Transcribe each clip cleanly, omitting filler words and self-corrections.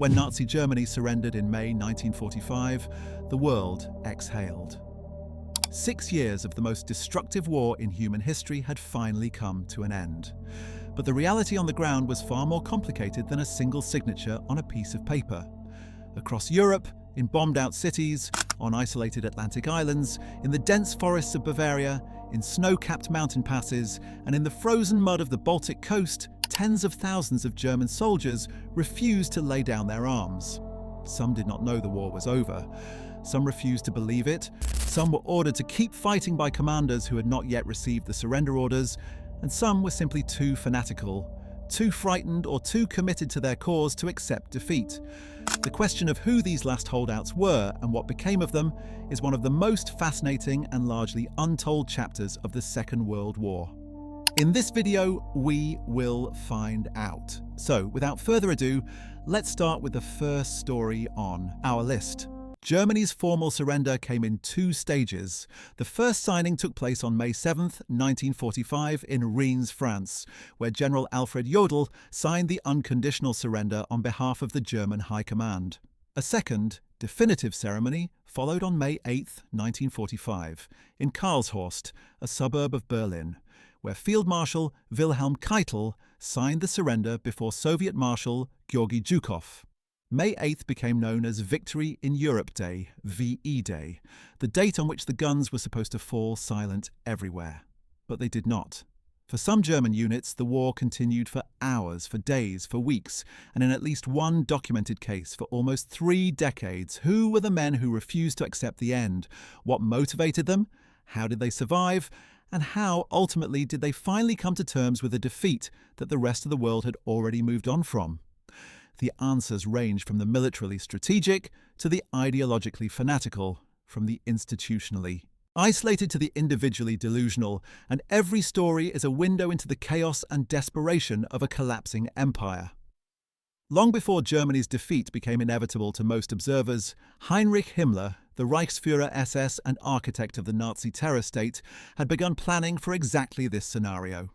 When Nazi Germany surrendered in May 1945, the world exhaled. 6 years of the most destructive war in human history had finally come to an end. But the reality on the ground was far more complicated than a single signature on a piece of paper. Across Europe, in bombed-out cities, on isolated Atlantic islands, in the dense forests of Bavaria, in snow-capped mountain passes, and in the frozen mud of the Baltic coast, tens of thousands of German soldiers refused to lay down their arms. Some did not know the war was over. Some refused to believe it. Some were ordered to keep fighting by commanders who had not yet received the surrender orders, and some were simply too fanatical, too frightened or too committed to their cause to accept defeat. The question of who these last holdouts were and what became of them is one of the most fascinating and largely untold chapters of the Second World War. In this video, we will find out. So, without further ado, let's start with the first story on our list. Germany's formal surrender came in 2 stages. The first signing took place on May 7th, 1945 in Reims, France, where General Alfred Jodl signed the unconditional surrender on behalf of the German High Command. A second, definitive ceremony followed on May 8th, 1945, in Karlshorst, a suburb of Berlin, where Field Marshal Wilhelm Keitel signed the surrender before Soviet Marshal Georgy Zhukov. May 8th became known as Victory in Europe Day, VE Day, the date on which the guns were supposed to fall silent everywhere. But they did not. For some German units, the war continued for hours, for days, for weeks, and in at least one documented case for almost 3 decades. Who were the men who refused to accept the end? What motivated them? How did they survive? And how, ultimately, did they finally come to terms with a defeat that the rest of the world had already moved on from? The answers range from the militarily strategic to the ideologically fanatical, from the institutionally isolated to the individually delusional, and every story is a window into the chaos and desperation of a collapsing empire. Long before Germany's defeat became inevitable to most observers, Heinrich Himmler, the Reichsführer SS and architect of the Nazi terror state, had begun planning for exactly this scenario.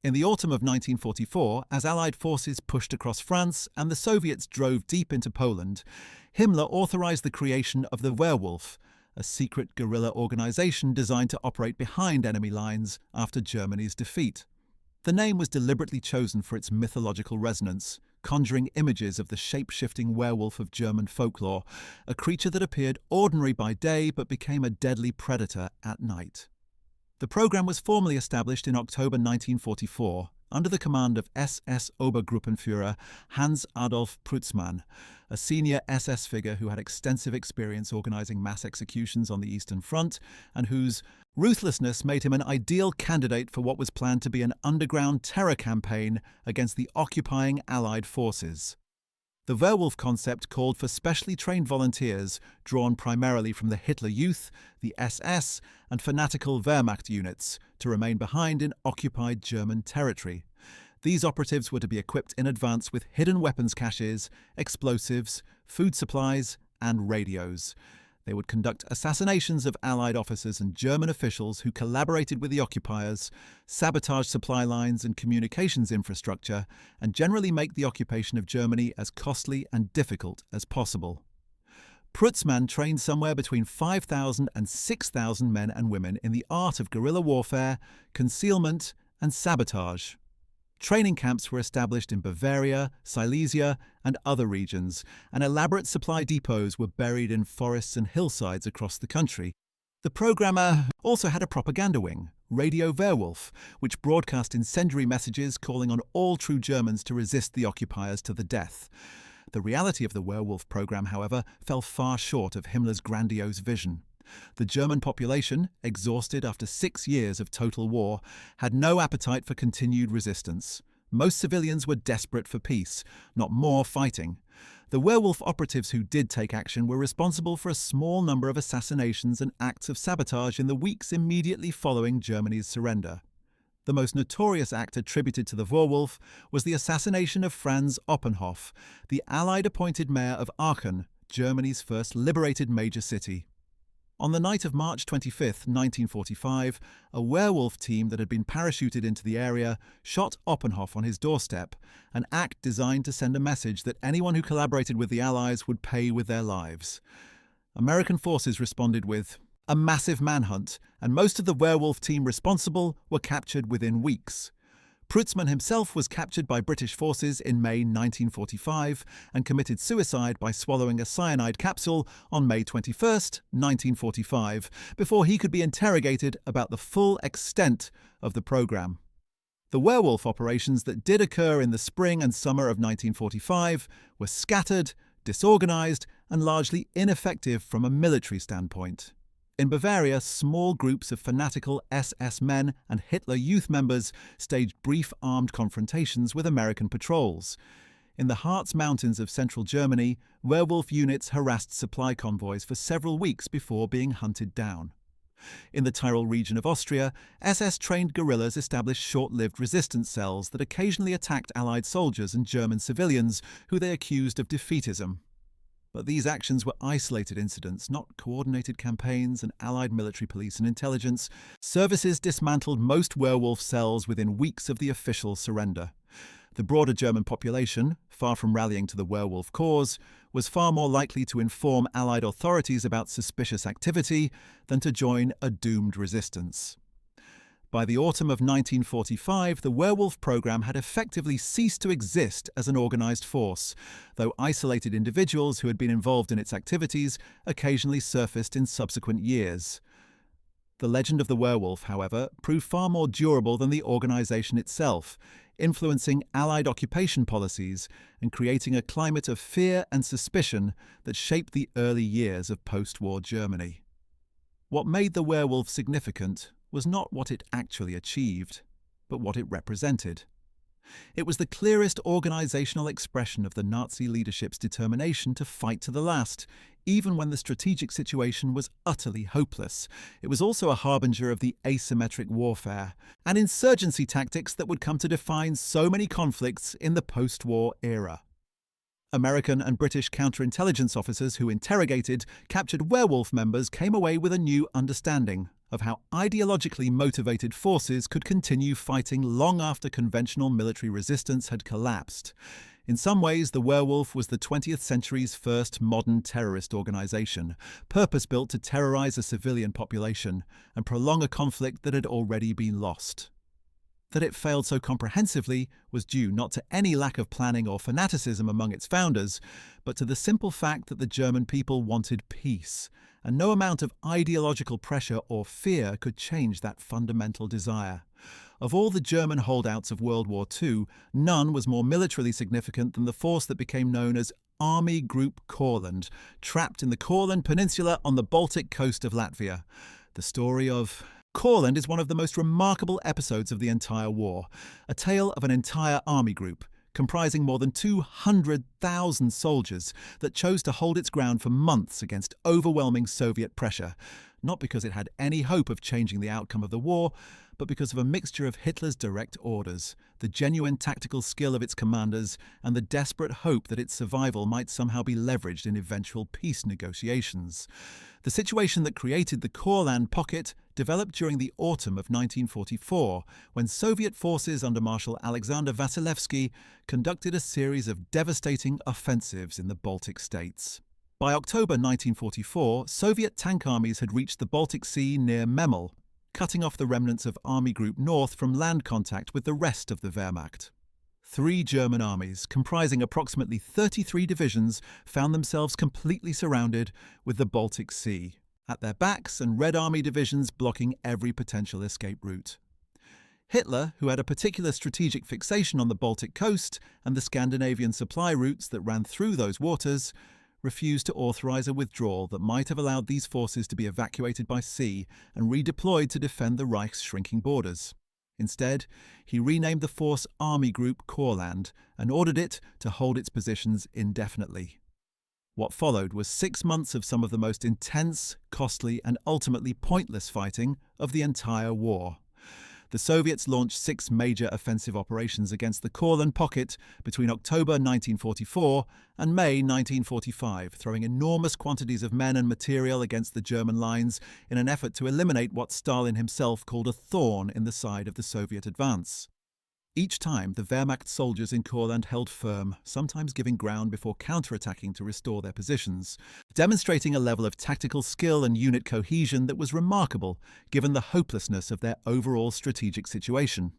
In the autumn of 1944, as Allied forces pushed across France and the Soviets drove deep into Poland, Himmler authorized the creation of the Werewolf, a secret guerrilla organization designed to operate behind enemy lines after Germany's defeat. The name was deliberately chosen for its mythological resonance, conjuring images of the shape-shifting werewolf of German folklore, a creature that appeared ordinary by day but became a deadly predator at night. The program was formally established in October 1944 under the command of SS Obergruppenführer Hans Adolf Preutzmann, a senior SS figure who had extensive experience organizing mass executions on the Eastern Front and whose ruthlessness made him an ideal candidate for what was planned to be an underground terror campaign against the occupying Allied forces. The werewolf concept called for specially trained volunteers drawn primarily from the Hitler Youth, the SS, and fanatical Wehrmacht units to remain behind in occupied German territory. These operatives were to be equipped in advance with hidden weapons caches, explosives, food supplies, and radios. They would conduct assassinations of Allied officers and German officials who collaborated with the occupiers, sabotage supply lines and communications infrastructure, and generally make the occupation of Germany as costly and difficult as possible. Preutzmann trained somewhere between 5,000 and 6,000 men and women in the art of guerrilla warfare, concealment, and sabotage. Training camps were established in Bavaria, Silesia, and other regions, and elaborate supply depots were buried in forests and hillsides across the country. The programmer also had a propaganda wing, Radio Werewolf, which broadcast incendiary messages calling on all true Germans to resist the occupiers to the death. The reality of the Werewolf program, however, fell far short of Himmler's grandiose vision. The German population, exhausted after 6 years of total war, had no appetite for continued resistance. Most civilians were desperate for peace, not more fighting. The werewolf operatives who did take action were responsible for a small number of assassinations and acts of sabotage in the weeks immediately following Germany's surrender. The most notorious act attributed to the Werewolf was the assassination of Franz Oppenhoff, the Allied-appointed mayor of Aachen, Germany's first liberated major city. On the night of March 25, 1945, a werewolf team that had been parachuted into the area shot Oppenhoff on his doorstep, an act designed to send a message that anyone who collaborated with the Allies would pay with their lives. American forces responded with a massive manhunt, and most of the werewolf team responsible were captured within weeks. Prutzmann himself was captured by British forces in May 1945 and committed suicide by swallowing a cyanide capsule on May 21, 1945, before he could be interrogated about the full extent of the program. The werewolf operations that did occur in the spring and summer of 1945 were scattered, disorganized, and largely ineffective from a military standpoint. In Bavaria, small groups of fanatical SS men and Hitler Youth members staged brief armed confrontations with American patrols. In the Harz Mountains of central Germany, werewolf units harassed supply convoys for several weeks before being hunted down. In the Tyrol region of Austria, SS-trained guerrillas established short-lived resistance cells that occasionally attacked Allied soldiers and German civilians who they accused of defeatism. But these actions were isolated incidents, not coordinated campaigns, and Allied military police and intelligence services dismantled most werewolf cells within weeks of the official surrender. The broader German population, far from rallying to the werewolf cause, was far more likely to inform Allied authorities about suspicious activity than to join a doomed resistance. By the autumn of 1945, the werewolf program had effectively ceased to exist as an organized force, though isolated individuals who had been involved in its activities occasionally surfaced in subsequent years. The legend of the werewolf, however, proved far more durable than the organization itself, influencing Allied occupation policies and creating a climate of fear and suspicion that shaped the early years of post-war Germany. What made the werewolf significant was not what it actually achieved, but what it represented. It was the clearest organizational expression of the Nazi leadership's determination to fight to the last, even when the strategic situation was utterly hopeless. It was also a harbinger of the asymmetric warfare and insurgency tactics that would come to define so many conflicts in the post-war era. American and British counterintelligence officers who interrogated captured werewolf members came away with a new understanding of how ideologically motivated forces could continue fighting long after conventional military resistance had collapsed. In some ways, the werewolf was the 20th century's first modern terrorist organization, purpose-built to terrorize a civilian population and prolong a conflict that had already been lost. That it failed so comprehensively was due not to any lack of planning or fanaticism among its founders, but to the simple fact that the German people wanted peace, and no amount of ideological pressure or fear could change that fundamental desire. Of all the German holdouts of World War II, none was more militarily significant than the force that became known as Army Group Courland, trapped in the Courland Peninsula on the Baltic coast of Latvia. The story of Courland is one of the most remarkable episodes of the entire war, a tale of an entire army group, comprising more than 200,000 soldiers that chose to hold its ground for months against overwhelming Soviet pressure, not because it had any hope of changing the outcome of the war, but because of a mixture of Hitler's direct orders, the genuine tactical skill of its commanders, and the desperate hope that its survival might somehow be leveraged in eventual peace negotiations. The situation that created the Courland pocket developed during the autumn of 1944, when Soviet forces under Marshal Alexander Vasilevsky conducted a series of devastating offensives in the Baltic states. By October 1944, Soviet tank armies had reached the Baltic Sea near Memel, cutting off the remnants of Army Group North from land contact with the rest of the Wehrmacht. 3 German armies, comprising approximately 33 divisions, found themselves completely surrounded with the Baltic Sea, at their backs, and Red Army divisions blocking every potential escape route. Hitler, who had a particular strategic fixation on the Baltic coast and the Scandinavian supply routes that ran through those waters, refused to authorize a withdrawal that might have allowed these forces to be evacuated by sea and redeployed to defend the Reich's shrinking borders. Instead, he renamed the force Army Group Courland and ordered it to hold its positions indefinitely. What followed was 6 months of some of the most intense, costly, and ultimately pointless fighting of the entire war. The Soviets launched 6 major offensive operations against the Courland pocket between October 1944 and May 1945, throwing enormous quantities of men and material against the German lines in an effort to eliminate what Stalin himself called a thorn in the side of the Soviet advance. Each time, the Wehrmacht soldiers in Courland held firm, sometimes giving ground before counterattacking to restore their positions, demonstrating a level of tactical skill and unit cohesion that was remarkable given the hopelessness of their overall strategic situation.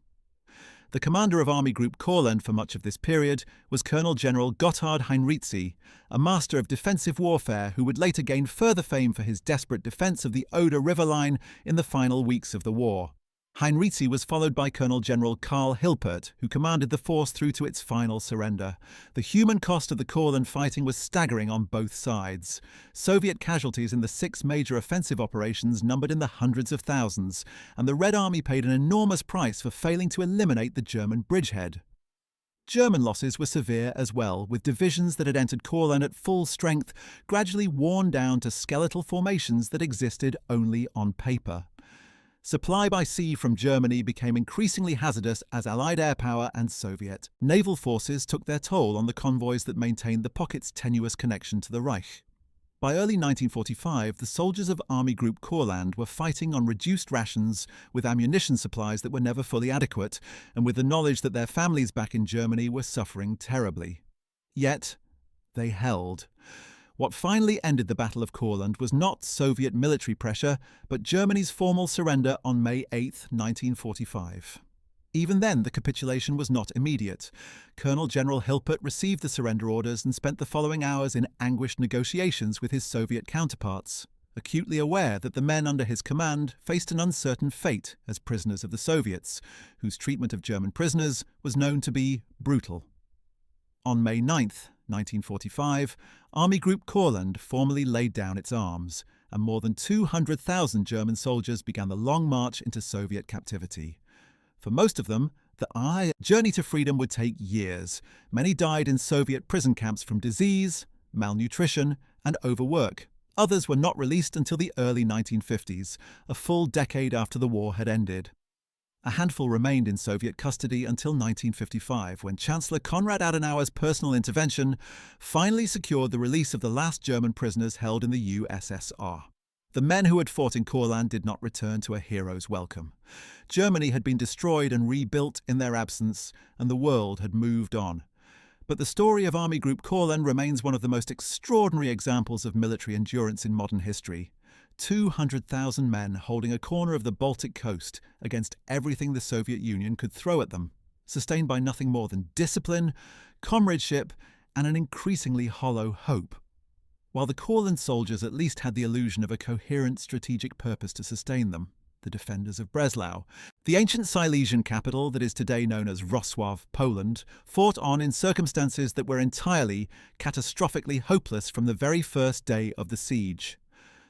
The commander of Army Group Courland for much of this period was Colonel General Gotthard Heinrizi, a master of defensive warfare who would later gain further fame for his desperate defence of the Oder River line in the final weeks of the war. Heinrizi was followed by Colonel General Karl Hilpert, who commanded the force through to its final surrender. The human cost of the Courland fighting was staggering on both sides. Soviet casualties in the 6 major offensive operations numbered in the hundreds of thousands, and the Red Army paid an enormous price for failing to eliminate the German bridgehead. German losses were severe as well, with divisions that had entered Courland at full strength gradually worn down to skeletal formations that existed only on paper. Supply by sea from Germany became increasingly hazardous as Allied air power and Soviet naval forces took their toll on the convoys that maintained the pocket's tenuous connection to the Reich. By early 1945, the soldiers of Army Group Courland were fighting on reduced rations with ammunition supplies that were never fully adequate, and with the knowledge that their families back in Germany were suffering terribly. Yet, they held. What finally ended the Battle of Courland was not Soviet military pressure, but Germany's formal surrender on May 8, 1945. Even then, the capitulation was not immediate. Colonel General Hilpert received the surrender orders and spent the following hours in anguished negotiations with his Soviet counterparts, acutely aware that the men under his command faced an uncertain fate as prisoners of the Soviets, whose treatment of German prisoners was known to be brutal. On May 9, 1945, Army Group Courland formally laid down its arms, and more than 200,000 German soldiers began the long march into Soviet captivity. For most of them, the journey to freedom would take years. Many died in Soviet prison camps from disease, malnutrition, and overwork. Others were not released until the early 1950s, a full decade after the war had ended. A handful remained in Soviet custody until 1955, when Chancellor Konrad Adenauer's personal intervention finally secured the release of the last German prisoners held in the USSR. The men who had fought in Courland did not return to a hero's welcome. Germany had been destroyed and rebuilt in their absence, and the world had moved on. But the story of Army Group Courland remains one of the most extraordinary examples of military endurance in modern history. 200,000 men holding a corner of the Baltic coast against everything the Soviet Union could throw at them, sustained by nothing more than discipline, comradeship, and an increasingly hollow hope. While the Courland soldiers at least had the illusion of a coherent strategic purpose to sustain them, the defenders of Breslau, the ancient Silesian capital that is today known as Wrocław, Poland, fought on in circumstances that were entirely, catastrophically hopeless from the very first day of the siege.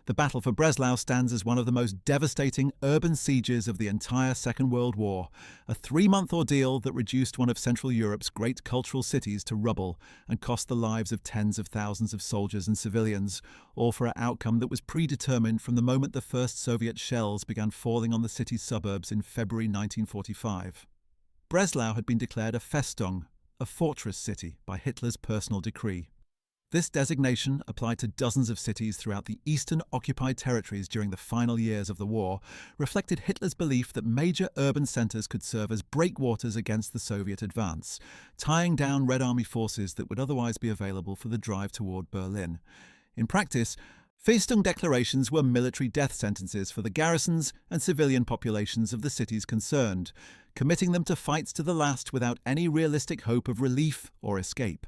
The battle for Breslau stands as one of the most devastating urban sieges of the entire Second World War, a 3-month ordeal that reduced one of Central Europe's great cultural cities to rubble and cost the lives of tens of thousands of soldiers and civilians, all for an outcome that was predetermined from the moment the first Soviet shells began falling on the city's suburbs in February 1945. Breslau had been declared a Festung, a fortress city, by Hitler's personal decree. This designation, applied to dozens of cities throughout the eastern occupied territories during the final years of the war, reflected Hitler's belief that major urban centres could serve as breakwaters against the Soviet advance, tying down Red Army forces that would otherwise be available for the drive toward Berlin. In practice, Festung declarations were military death sentences for the garrisons and civilian populations of the cities concerned, committing them to fights to the last without any realistic hope of relief or escape.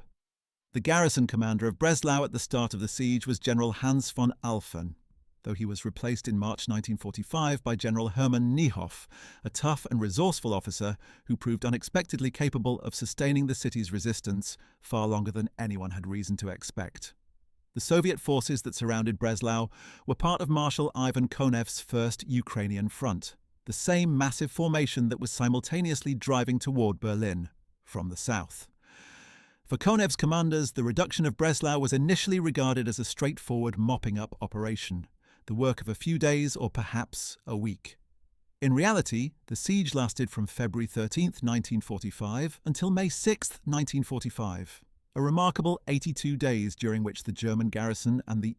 The garrison commander of Breslau at the start of the siege was General Hans von Alphen, though he was replaced in March 1945 by General Hermann Niehoff, a tough and resourceful officer who proved unexpectedly capable of sustaining the city's resistance far longer than anyone had reason to expect. The Soviet forces that surrounded Breslau were part of Marshal Ivan Konev's First Ukrainian Front, the same massive formation that was simultaneously driving toward Berlin from the south. For Konev's commanders, the reduction of Breslau was initially regarded as a straightforward mopping-up operation, the work of a few days or perhaps a week. In reality, the siege lasted from February 13, 1945 until May 6, 1945. A remarkable 82 days during which the German garrison and the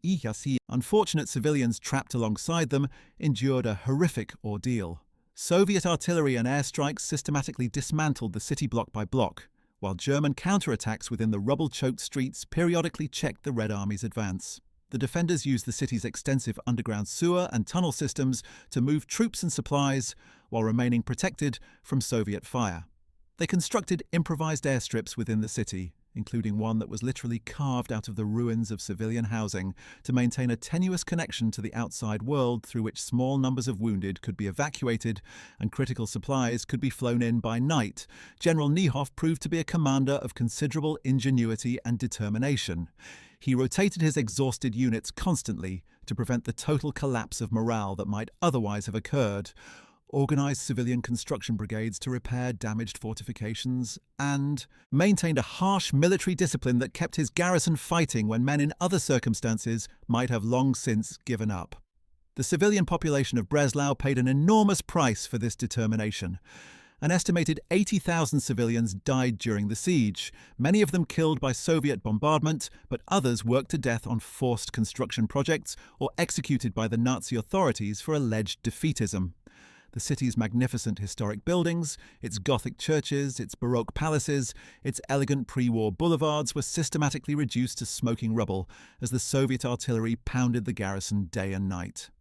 unfortunate civilians trapped alongside them endured a horrific ordeal. Soviet artillery and airstrikes systematically dismantled the city block by block, while German counterattacks within the rubble-choked streets periodically checked the Red Army's advance. The defenders used the city's extensive underground sewer and tunnel systems to move troops and supplies while remaining protected from Soviet fire. They constructed improvised airstrips within the city, including one that was literally carved out of the ruins of civilian housing to maintain a tenuous connection to the outside world through which small numbers of wounded could be evacuated and critical supplies could be flown in by night. General Niehoff proved to be a commander of considerable ingenuity and determination. He rotated his exhausted units constantly to prevent the total collapse of morale that might otherwise have occurred, organised civilian construction brigades to repair damaged fortifications, and maintained a harsh military discipline that kept his garrison fighting when men in other circumstances might have long since given up. The civilian population of Breslau paid an enormous price for this determination. An estimated 80,000 civilians died during the siege, many of them killed by Soviet bombardment, but others worked to death on forced construction projects or executed by the Nazi authorities for alleged defeatism. The city's magnificent historic buildings, its Gothic churches, its Baroque palaces, its elegant pre-war boulevards were systematically reduced to smoking rubble as the Soviet artillery pounded the garrison day and night.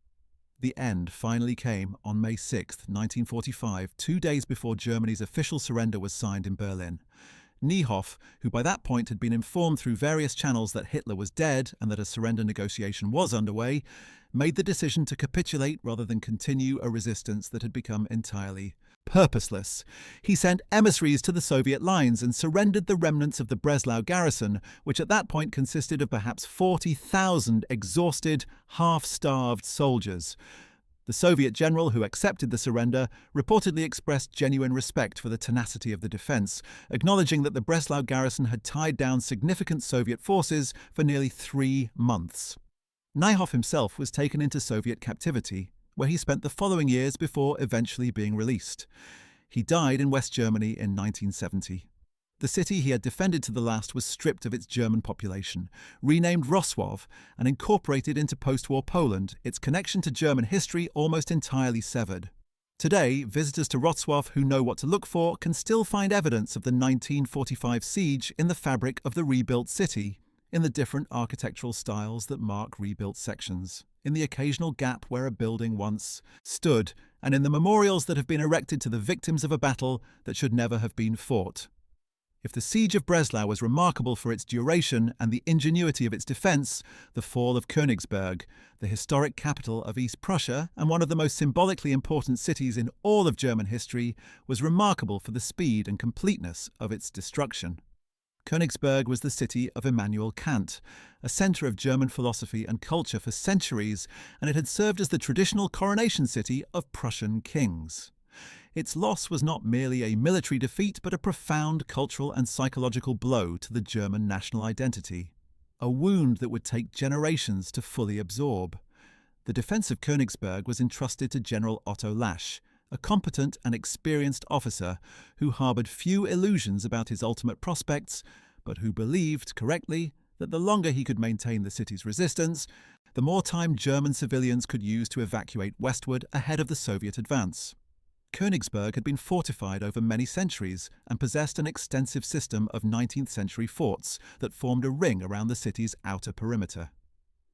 The end finally came on May 6, 1945, 2 days before Germany's official surrender was signed in Berlin. Niehoff, who by that point had been informed through various channels that Hitler was dead and that a surrender negotiation was underway, made the decision to capitulate rather than continue a resistance that had become entirely purposeless. He sent emissaries to the Soviet lines and surrendered the remnants of the Breslau garrison, which at that point consisted of perhaps 40,000 exhausted, half-starved soldiers. The Soviet general who accepted the surrender reportedly expressed genuine respect for the tenacity of the defence, acknowledging that the Breslau garrison had tied down significant Soviet forces for nearly 3 months. Niehoff himself was taken into Soviet captivity, where he spent the following years before eventually being released. He died in West Germany in 1970. The city he had defended to the last was stripped of its German population, renamed Wrocław, and incorporated into post-war Poland, its connection to German history almost entirely severed. Today, visitors to Wrocław who know what to look for can still find evidence of the 1945 siege in the fabric of the rebuilt city, in the different architectural styles that mark rebuilt sections, in the occasional gap where a building once stood, and in the memorials that have been erected to the victims of a battle that should never have been fought. If the siege of Breslau was remarkable for its duration and the ingenuity of its defence, the fall of Königsberg, the historic capital of East Prussia and one of the most symbolically important cities in all of German history, was remarkable for the speed and completeness of its destruction. Königsberg was the city of Immanuel Kant, a centre of German philosophy and culture for centuries, and it had served as the traditional coronation city of Prussian kings. Its loss was not merely a military defeat, but a profound cultural and psychological blow to the German national identity, a wound that would take generations to fully absorb. The defence of Königsberg was entrusted to General Otto Lasch, a competent and experienced officer who harboured few illusions about his ultimate prospects, but who believed, correctly, that the longer he could maintain the city's resistance, the more time German civilians could use to evacuate westward ahead of the Soviet advance. Königsberg had been fortified over many centuries and possessed an extensive system of 19th-century forts that formed a ring around the city's outer perimeter.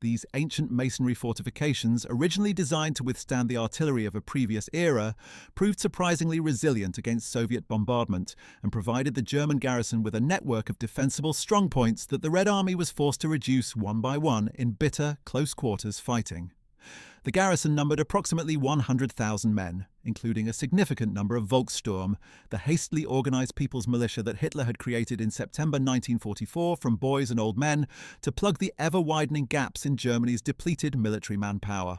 These ancient masonry fortifications, originally designed to withstand the artillery of a previous era, proved surprisingly resilient against Soviet bombardment and provided the German garrison with a network of defensible strongpoints that the Red Army was forced to reduce one by one in bitter, close-quarters fighting. The garrison numbered approximately 100,000 men, including a significant number of Volkssturm, the hastily organised people's militia that Hitler had created in September 1944 from boys and old men to plug the ever-widening gaps in Germany's depleted military manpower.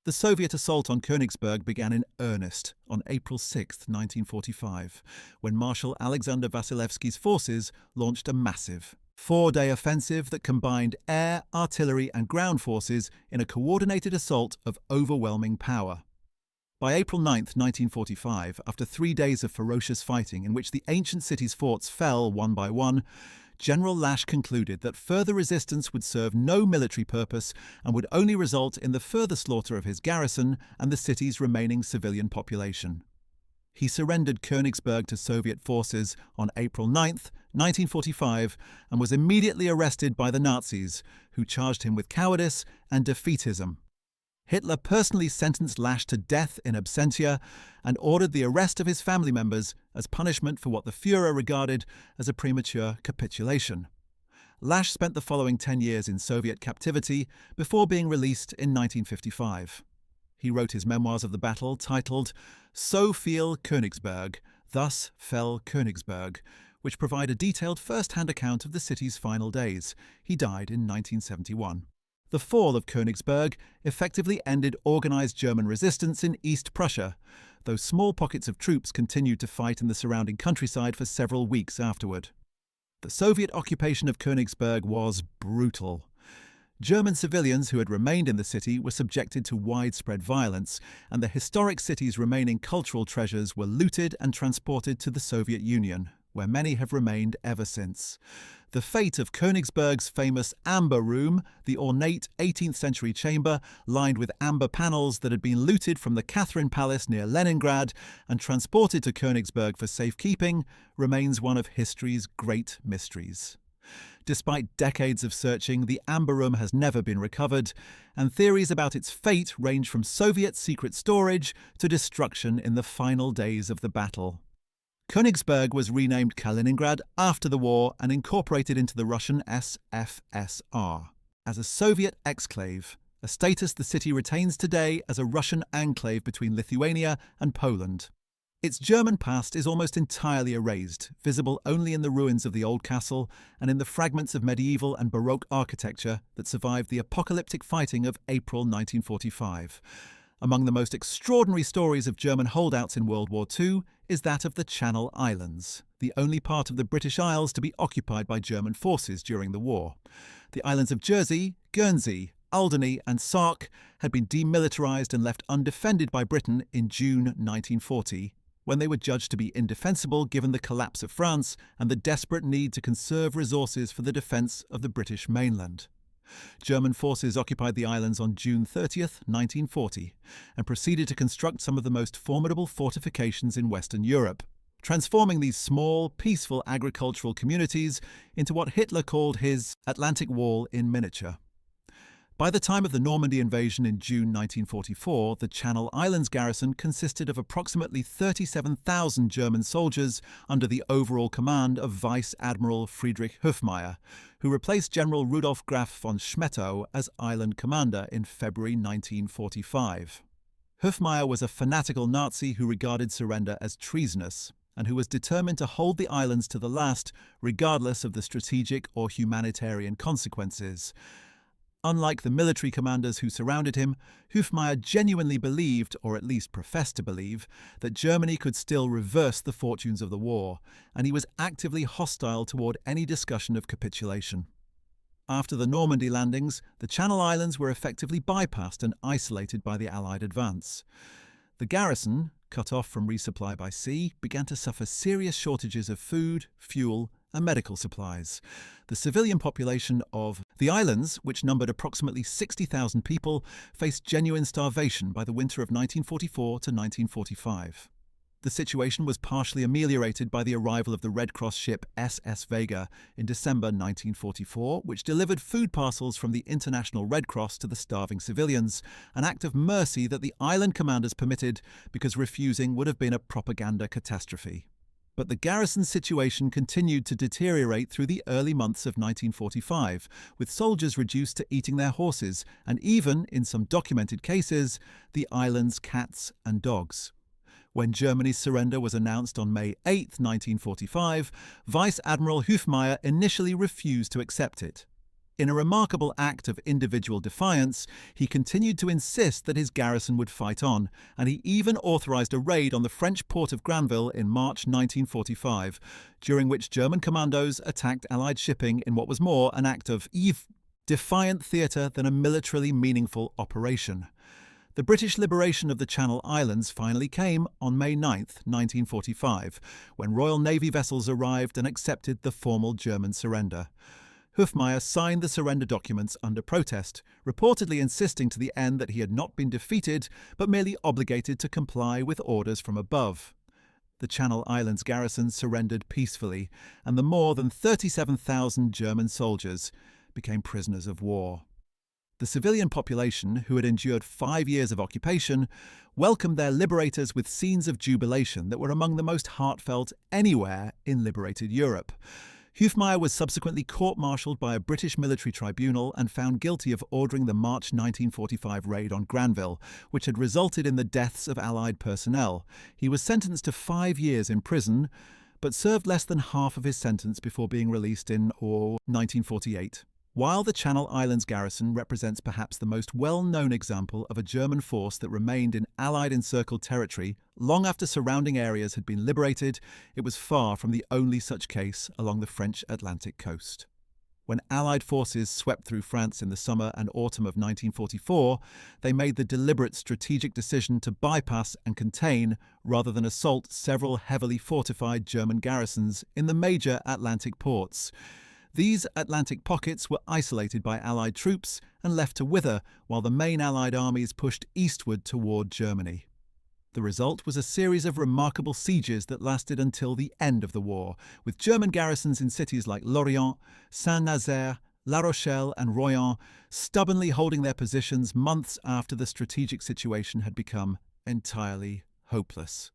The Soviet assault on Königsberg began in earnest on April 6, 1945, when Marshal Alexander Vasilevsky's forces launched a massive 4-day offensive that combined air, artillery and ground forces in a coordinated assault of overwhelming power. By April 9, 1945, after 3 days of ferocious fighting in which the ancient city's forts fell one by one, General Lasch concluded that further resistance would serve no military purpose and would only result in the further slaughter of his garrison and the city's remaining civilian population. He surrendered Königsberg to Soviet forces on April 9, 1945, and was immediately arrested by the Nazis, who charged him with cowardice and defeatism. Hitler personally sentenced Lasch to death in absentia and ordered the arrest of his family members as punishment for what the Führer regarded as a premature capitulation. Lasch spent the following 10 years in Soviet captivity before being released in 1955. He wrote his memoirs of the battle titled So fiel Königsberg, Thus Fell Königsberg, which provide a detailed first-hand account of the city's final days. He died in 1971. The fall of Königsberg effectively ended organised German resistance in East Prussia, though small pockets of troops continued to fight in the surrounding countryside for several weeks afterward. The Soviet occupation of Königsberg was brutal. German civilians who had remained in the city were subjected to widespread violence, and the historic city's remaining cultural treasures were looted and transported to the Soviet Union, where many have remained ever since. The fate of Königsberg's famous Amber Room, the ornate 18th century chamber lined with amber panels that had been looted from the Catherine Palace near Leningrad and transported to Königsberg for safekeeping, remains one of history's great mysteries. Despite decades of searching, the Amber Room has never been recovered, and theories about its fate range from Soviet secret storage to destruction in the final days of the battle. Königsberg was renamed Kaliningrad after the war and incorporated into the Russian SFSR as a Soviet exclave, a status the city retains today as a Russian enclave between Lithuania and Poland. Its German past is almost entirely erased, visible only in the ruins of the old castle and in the fragments of medieval and Baroque architecture that survived the apocalyptic fighting of April 1945. Among the most extraordinary stories of German holdouts in World War II is that of the Channel Islands, the only part of the British Isles to be occupied by German forces during the war. The islands of Jersey, Guernsey, Alderney and Sark had been demilitarised and left undefended by Britain in June 1940, when they were judged to be indefensible given the collapse of France and the desperate need to conserve resources for the defence of the British mainland. German forces occupied the islands on June 30th, 1940, and proceeded to construct some of the most formidable fortifications in Western Europe, transforming these small, peaceful agricultural communities into what Hitler called his Atlantic Wall in miniature. By the time of the Normandy invasion in June 1944, the Channel Islands garrison consisted of approximately 37,000 German soldiers under the overall command of Vice Admiral Friedrich Hofmeier, who replaced General Rudolf Graf von Schmettow as island commander in February 1945. Hofmeier was a fanatical Nazi who regarded surrender as treasonous, and who was determined to hold the islands to the last, regardless of the strategic or humanitarian consequences. Unlike the military commanders who surrounded him, Hofmeier genuinely believed, or at least professed to believe, that Germany could still reverse the fortunes of the war, and he was actively hostile toward any discussion of capitulation. After the Normandy landings, the Channel Islands were effectively bypassed and isolated by the Allied advance. The garrison, cut off from resupply by sea, began to suffer serious shortages of food, fuel, and medical supplies. The civilian population of the islands, which numbered approximately 60,000 people, faced genuine starvation by the winter of 1944 to 1945. The situation was partially ameliorated by the arrival of the Red Cross ship SS Vega in December 1944, which delivered food parcels from the International Red Cross to the starving civilians, an act of mercy that the island commanders permitted because refusing would have been a propaganda catastrophe. But the garrison's situation continued to deteriorate through the early months of 1945, with soldiers reduced to eating their horses and even, in some documented cases, the island's cats and dogs. When Germany's surrender was announced on May 8, 1945, Vice Admiral Hofmeier initially refused to accept it. In a remarkable act of individual defiance, he continued to insist that his garrison would fight on, and he even authorized a raid on the French port of Granville in March 1945, during which German commandos attacked Allied shipping in what was more an act of defiant theatre than a militarily meaningful operation. The British liberation of the Channel Islands finally came on May 9, 1945, when Royal Navy vessels arrived and accepted the formal German surrender. Hofmeyr signed the surrender documents under protest, reportedly insisting to the end that he had not been defeated, but merely obligated to comply with orders from above. The Channel Islands garrison surrendered peacefully, and the more than 37,000 German soldiers became prisoners of war. The civilian population, who had endured 5 years of occupation, welcomed their liberators with scenes of jubilation that were among the most heartfelt anywhere in liberated Europe. Hofmeyr was subsequently court-martialed by a British military tribunal and found guilty of ordering the March 1945 raid on Granville, which had resulted in the deaths of Allied personnel. He was sentenced to 5 years in prison, but served less than half of his sentence before being released in 1948. While the Channel Islands garrison represents perhaps the most well-known example of a German force that remained in Allied encircled territory long after surrounding areas had been liberated, it was far from the only such case along the French Atlantic coast. When Allied forces swept through France in the summer and autumn of 1944, they made the deliberate strategic decision to bypass and contain, rather than assault, several heavily fortified German garrisons in the major Atlantic ports. These Atlantic pockets were isolated by Allied troops and left to wither while the main Allied armies pushed eastward toward Germany. The result was a series of remarkable sieges that lasted until the end of the war, with German garrisons in cities like Lorient, Saint-Nazaire, La Rochelle and Royan stubbornly holding their positions months after the strategic situation had become entirely hopeless.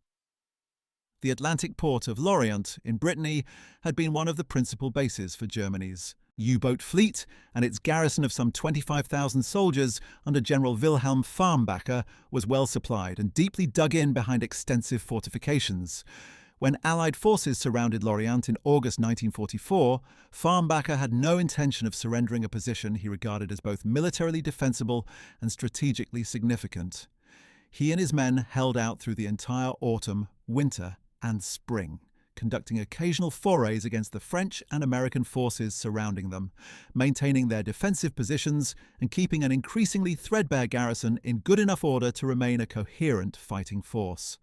The Atlantic port of Lorient in Brittany had been one of the principal bases for Germany's U-boat fleet, and its garrison of some 25,000 soldiers under General Wilhelm Farnbacher was well supplied and deeply dug in behind extensive fortifications. When Allied forces surrounded Lorient in August 1944, Farnbacher had no intention of surrendering a position he regarded as both militarily defensible and strategically significant. He and his men held out through the entire autumn, winter, and spring, conducting occasional forays against the French and American forces surrounding them, maintaining their defensive positions and keeping an increasingly threadbare garrison in good enough order to remain a coherent fighting force.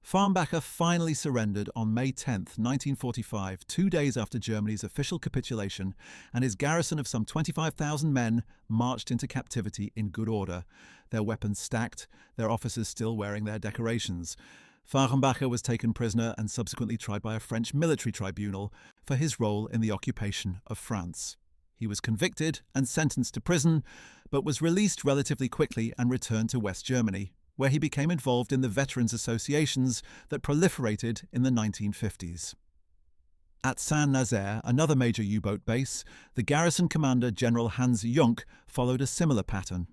Farnbacher finally surrendered on May 10, 1945, 2 days after Germany's official capitulation, and his garrison of some 25,000 men marched into captivity in good order, their weapons stacked, their officers still wearing their decorations. Farnbacher was taken prisoner and subsequently tried by a French military tribunal for his role in the occupation of France. He was convicted and sentenced to prison, but was released relatively quickly and returned to West Germany, where he became involved in the veterans' associations that proliferated in the 1950s. At Saint-Nazaire, another major U-boat base, the garrison commander General Hans Junk followed a similar pattern.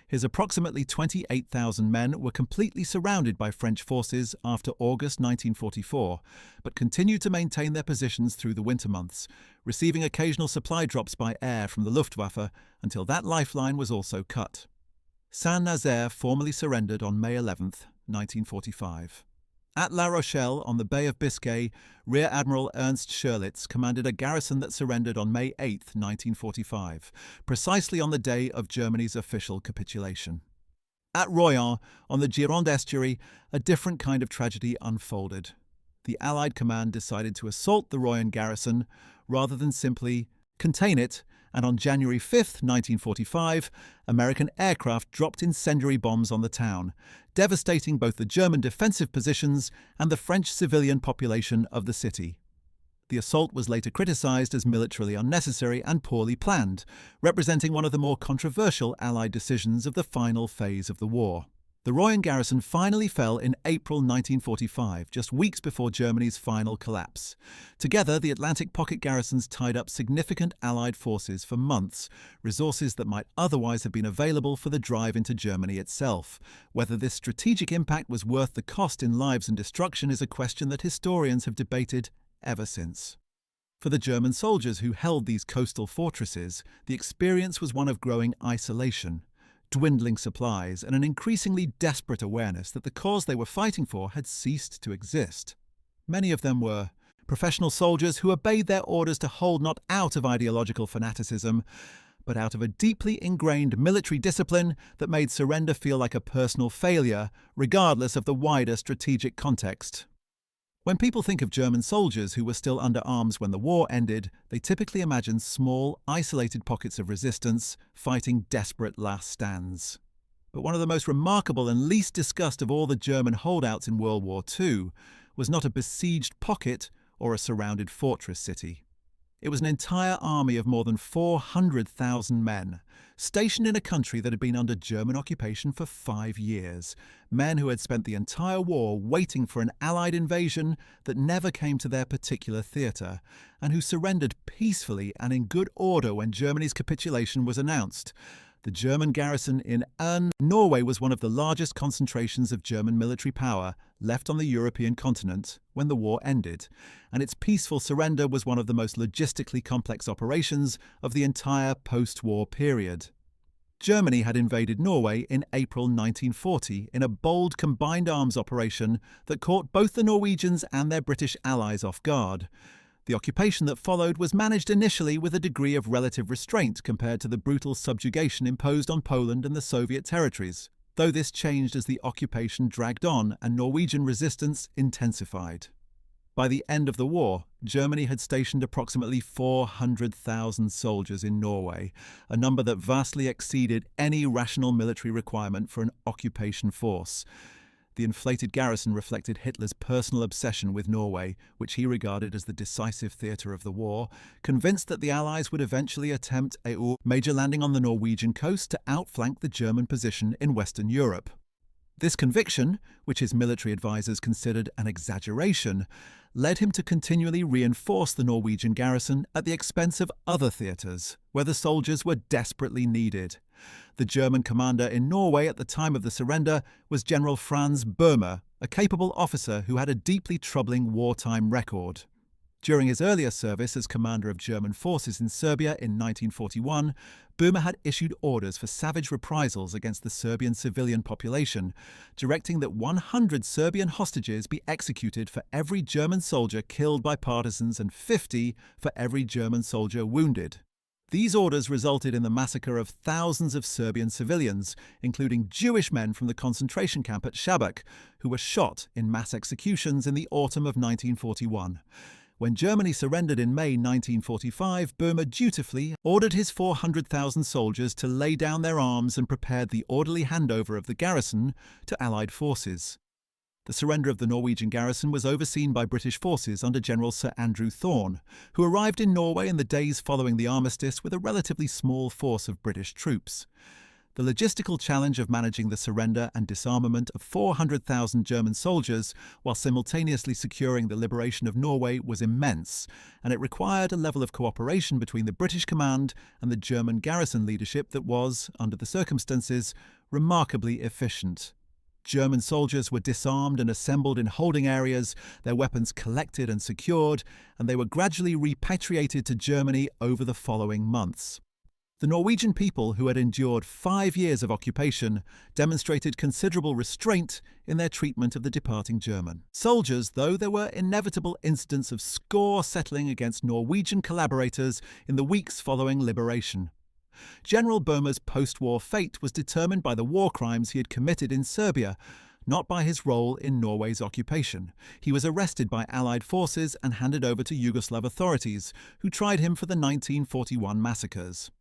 His approximately 28,000 men were completely surrounded by French forces after August 1944, but continued to maintain their positions through the winter months, receiving occasional supply drops by air from the Luftwaffe until that lifeline was also cut. Saint-Nazaire formally surrendered on May 11, 1945. At La Rochelle, on the Bay of Biscay, Rear Admiral Ernst Schurlitz commanded a garrison that surrendered on May 8, 1945, precisely on the day of Germany's official capitulation. At Royan, on the Gironde estuary, a different kind of tragedy unfolded. The Allied command decided to assault the Royan garrison rather than simply contain it, and on January 5, 1945, American aircraft dropped incendiary bombs on the town, devastating both the German defensive positions and the French civilian population of the city. The assault was later criticized as militarily unnecessary and poorly planned, representing one of the more controversial Allied decisions of the final phase of the war. The Royan garrison finally fell in April 1945, just weeks before Germany's final collapse. Together, the Atlantic pocket garrisons tied up significant Allied forces for months, resources that might otherwise have been available for the drive into Germany itself. Whether this strategic impact was worth the cost in lives and destruction is a question that historians have debated ever since. For the German soldiers who held these coastal fortresses, the experience was one of growing isolation, dwindling supplies, and an increasingly desperate awareness that the cause they were fighting for had ceased to exist. Many of them were professional soldiers who obeyed their orders to hold not out of ideological fanaticism, but out of a deeply ingrained military discipline that made surrender feel like a personal failure, regardless of the wider strategic context. When people think of German soldiers who were still under arms when the war ended, they typically imagine small, isolated pockets of resistance, fighting desperate last stands. But one of the most remarkable and least discussed of all the German holdouts in World War II was not a besieged pocket or a surrounded fortress city. It was an entire army of more than 400,000 men, stationed in a country that had been under German occupation for 5 years, men who had spent the entire war waiting for an Allied invasion that never came to their particular theatre, and who surrendered peacefully and in good order when Germany's capitulation was announced. The German garrison in Norway was one of the largest concentrations of German military power left on the European continent when the war ended, and its peaceful surrender was one of the most logistically complex operations of the entire post-war period. Germany had invaded Norway in April 1940 in a bold combined arms operation that caught both the Norwegians and their British allies off guard. The occupation that followed was managed initially with a degree of relative restraint compared to the brutal subjugation imposed on Poland and the Soviet territories, though this changed as the occupation dragged on and Norwegian resistance intensified. By the end of the war, Germany had stationed approximately 400,000 soldiers in Norway, a number that vastly exceeded any rational military requirement for an occupation force. The inflated garrison reflected Hitler's personal obsession with Norway, which he regarded as the decisive theatre of the war, convinced that the Allies would eventually attempt a major landing on the Norwegian coast to outflank the German position in Western Europe. This conviction, which his military advisers considered an exaggeration, led him to continually reinforce the Norwegian garrison at the expense of other theatres, where the soldiers were desperately needed. The German commander in Norway at the time of the surrender was General Franz Böhmer, a capable officer who had a deeply troubling wartime record. During his earlier service as commander of German forces in Serbia in 1941, Böhmer had issued orders for savage reprisals against the Serbian civilian population, directing that 100 Serbian hostages be executed for every German soldier killed by partisans and 50 for every German soldier wounded. These orders resulted in the massacre of thousands of Serbian civilians, including Jewish men from the concentration camp at Shabak, who were shot in mass executions in the autumn of 1941. When Germany surrendered in May 1945, Böhmer dutifully ordered his 400,000 soldiers to lay down their arms and prepared the orderly handover of the garrison to Allied forces. The surrender of the Norwegian garrison was overseen by British forces under General Sir Andrew Thorne, who arrived in Norway in the days following the armistice with a relatively small force of British troops. The logistical challenge of managing the surrender and disarmament of 400,000 German soldiers while simultaneously securing the liberation of Norway was immense, and it required a level of cooperation between the British command and the German garrison leadership that was, under the circumstances, remarkably efficient. German soldiers were disarmed and assembled in holding areas, their weapons collected and secured, and they were gradually repatriated to Germany over the following months. The Norwegian people, who had endured 5 years of occupation, demonstrated considerable restraint in their treatment of the departing German soldiers, though there were inevitable incidents of score settling against Norwegian collaborators in the weeks following liberation. General Böhmer's post-war fate was determined by the war crimes he had committed in Serbia, not by his role in Norway's occupation. He was arrested by Allied forces and handed over to Yugoslav authorities, who tried him for the 1941 massacres.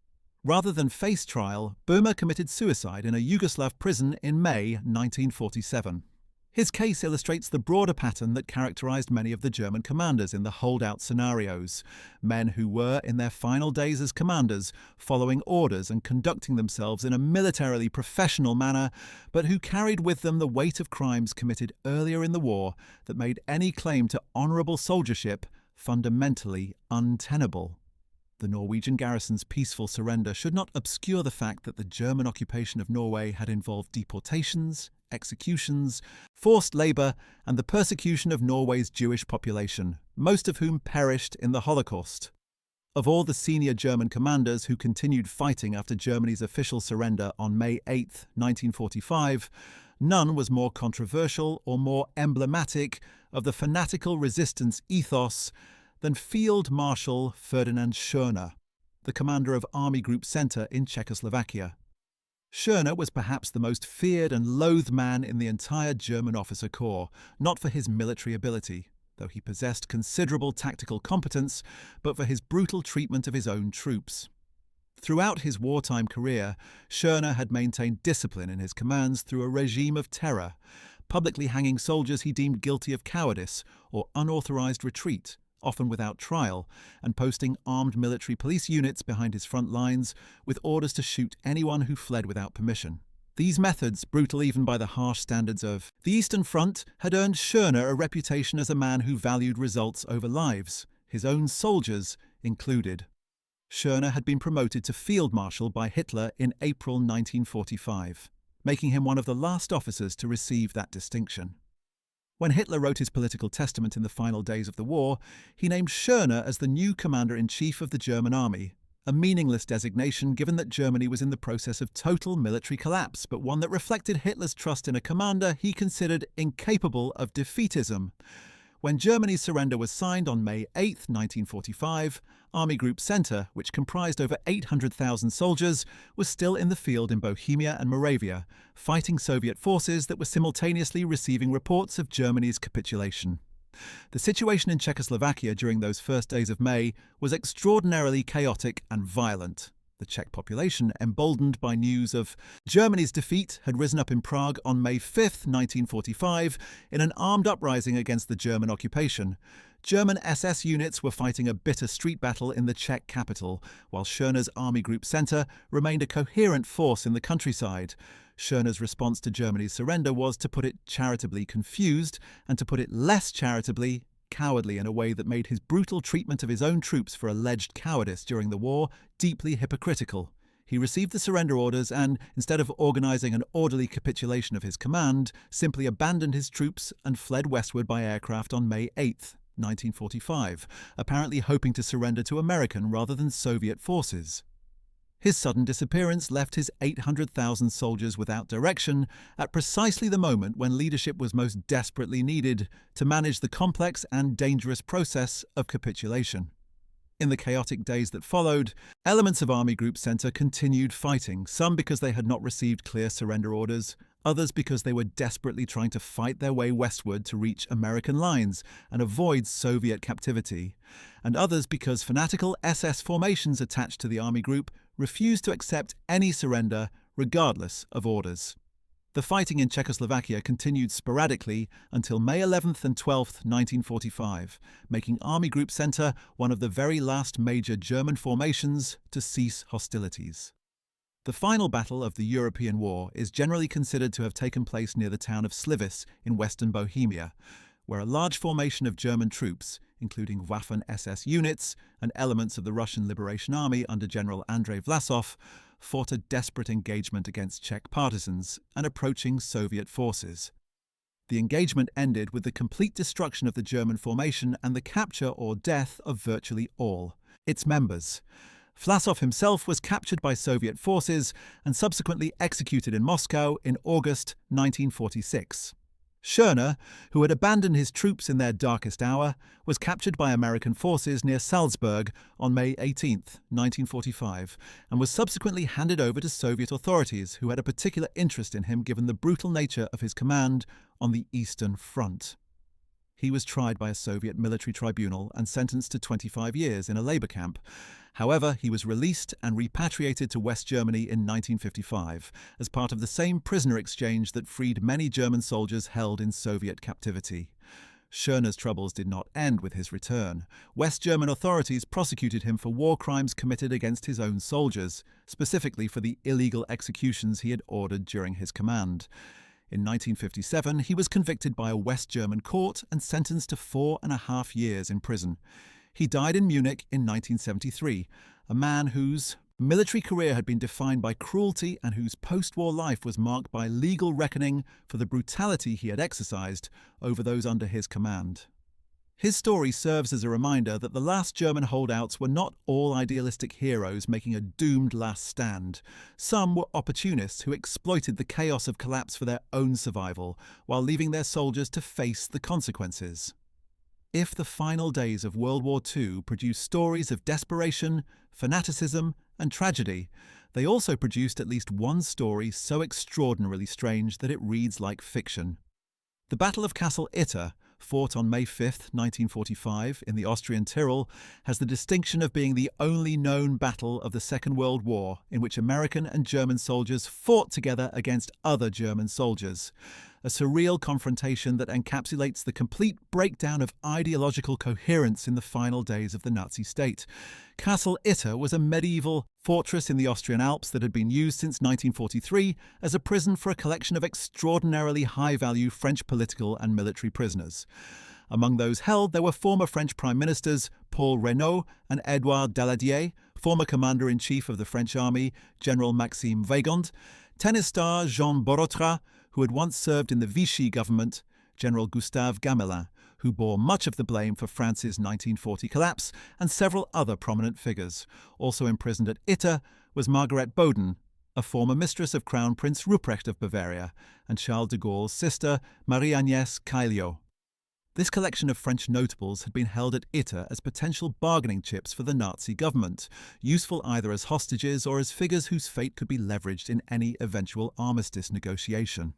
Rather than face trial, Böhmer committed suicide in a Yugoslav prison in May 1947. His case illustrates the broader pattern that characterized many of the German commanders in the holdout scenarios, men who were, in their final days as commanders, following orders and conducting themselves in a militarily professional manner, but who carried with them the weight of crimes committed earlier in the war that made any claim to honorable soldiership fundamentally untenable. The Norwegian garrison's peaceful surrender should not obscure the fact that the German occupation of Norway had involved deportations, executions, forced labour, and the persecution of Norway's Jewish population, most of whom perished in the Holocaust. Of all the senior German commanders who continued fighting after Germany's official surrender on May 8, 1945, none was more controversial or more emblematic of the fanatical resistance ethos than Field Marshal Ferdinand Schörner. the commander of Army Group Center in Czechoslovakia. Schörner was perhaps the most feared and loathed man in the entire German officer corps, not for his military ability, though he possessed considerable tactical competence, but for his brutal treatment of his own troops. Throughout his wartime career, Schörner had maintained discipline in his commands through a regime of terror, publicly hanging soldiers he deemed guilty of cowardice or unauthorized retreat, often without trial, and posting armed military police units behind his front lines with orders to shoot anyone who fled without permission. These methods, brutal even by the harsh standards of the Eastern Front, had earned Schörner a reputation as a man who valued results over lives, his own soldiers included. Schörner had been promoted to Field Marshal by Hitler in April 1945, making him one of the last officers to receive that distinction. When Hitler wrote his political testament in the final days of the war, he named Schörner as the new commander-in-chief of the German army, a meaningless designation given that Germany was in the process of total military collapse, but one that reflected Hitler's trust in a commander he considered incapable of defeatism. When Germany's surrender was signed on May 8, 1945, Army Group Center, which comprised over 800,000 soldiers, was still in the field in Bohemia and Moravia, fighting Soviet forces that were simultaneously receiving reports of Germany's capitulation. The situation in Czechoslovakia during those first days of May was extraordinarily chaotic and violent. The Czech population, emboldened by news of Germany's defeat, had risen up in Prague on May 5, 1945, in an armed uprising against the German occupation. German SS units were fighting a bitter street battle in the Czech capital, while Schörner's Army Group Center remained a coherent force in the countryside. Schörner's response to Germany's surrender was, to put it charitably, confused, and to put it less charitably, cowardly, in a way that made his brutal treatment of his own troops for alleged cowardice during the war deeply hypocritical. He received the surrender orders and, instead of organizing an orderly capitulation of his command, simply abandoned his troops and fled westward by aircraft on May 8, 1945, apparently hoping to surrender to American rather than Soviet forces. His sudden disappearance left his 800,000 soldiers without direction at precisely the moment when leadership was most desperately needed to manage the complex and dangerous process of capitulation. In the chaotic days that followed, elements of Army Group Center continued fighting, some because they had not received clear surrender orders, others because they were desperately trying to fight their way westward to reach American lines and avoid Soviet captivity, and others because fanatical SS formations attached to the Army Group refused to accept any surrender regardless of orders. The fighting in Czechoslovakia continued sporadically until May 11th and 12th, 1945, making Army Group Center one of the very last major German formations to cease hostilities. The final battle of the European War is generally considered to have taken place near the town of Slivice in western Bohemia, where a large formation of German troops, including Waffen-SS units and elements of the Russian Liberation Army under General Andrei Vlasov, fought a desperate engagement against Czech partisans and approaching Soviet forces. The engagement ended with the complete destruction of the German formation and the capture or death of virtually all its members. Vlasov himself was captured by Soviet forces and subsequently executed in Moscow in August 1946. Schörner, who had abandoned his troops in their darkest hour, was captured by American forces near Salzburg on May 18, 1945, and was subsequently handed over to Soviet authorities who had a particular interest in him given the brutal nature of his command on the Eastern Front. He was tried by a Soviet military tribunal and sentenced to 25 years in a labor camp. However, he was released and repatriated to West Germany in 1955 as part of the same prisoner exchange that freed many German soldiers held in Soviet captivity. Schörner's troubles did not end with his return. West German authorities prosecuted him for war crimes committed against his own soldiers, specifically for the illegal executions he had ordered during his command. In 1957, he was convicted by a West German court and sentenced to 4.5 years in prison. He died in Munich in 1973, a man whose military career had been defined by cruelty and whose post-war life was marked by legal reckoning for the brutality he had exercised over those under his command. His story serves as a reminder that the last German holdouts were not all idealistic heroes making a doomed last stand. Some were opportunists who exploited the chaos of collapse for their own survival, while leaving their soldiers to face the consequences. If the final days of World War II produced stories of desperation, fanaticism, and tragedy, they also produced at least one story so extraordinarily strange that it reads like fiction. The Battle of Castle Itter, fought on May 5, 1945, in the Austrian Tyrol, has the distinction of being the only known battle of the Second World War in which American and German soldiers fought together against other German soldiers. A surreal confrontation that encapsulates the complete breakdown of ideological coherence in the final days of the Nazi state. Castle Itter was a medieval fortress in the Austrian Alps that had been used since 1943 as a prison for a collection of extraordinarily high-value French political and military prisoners. Among those held, there were former French Prime Ministers Paul Reynaud and Édouard Daladier, former Commander-in-Chief of the French Army, General Maxime Weygand, tennis star Jean Borotra, who had once served in the Vichy government, General Gustave Gamelin, who bore much of the blame for France's 1940 collapse, and several other prominent figures. Also imprisoned at Itter was Margaret Boden, a former mistress of Crown Prince Ruprecht of Bavaria, and Charles de Gaulle's sister, Marie-Agnès Caillot. This collection of French notables had been held at Itter as potential bargaining chips for the Nazi government, useful either as hostages or as figures whose fate could be leveraged in any eventual armistice negotiation.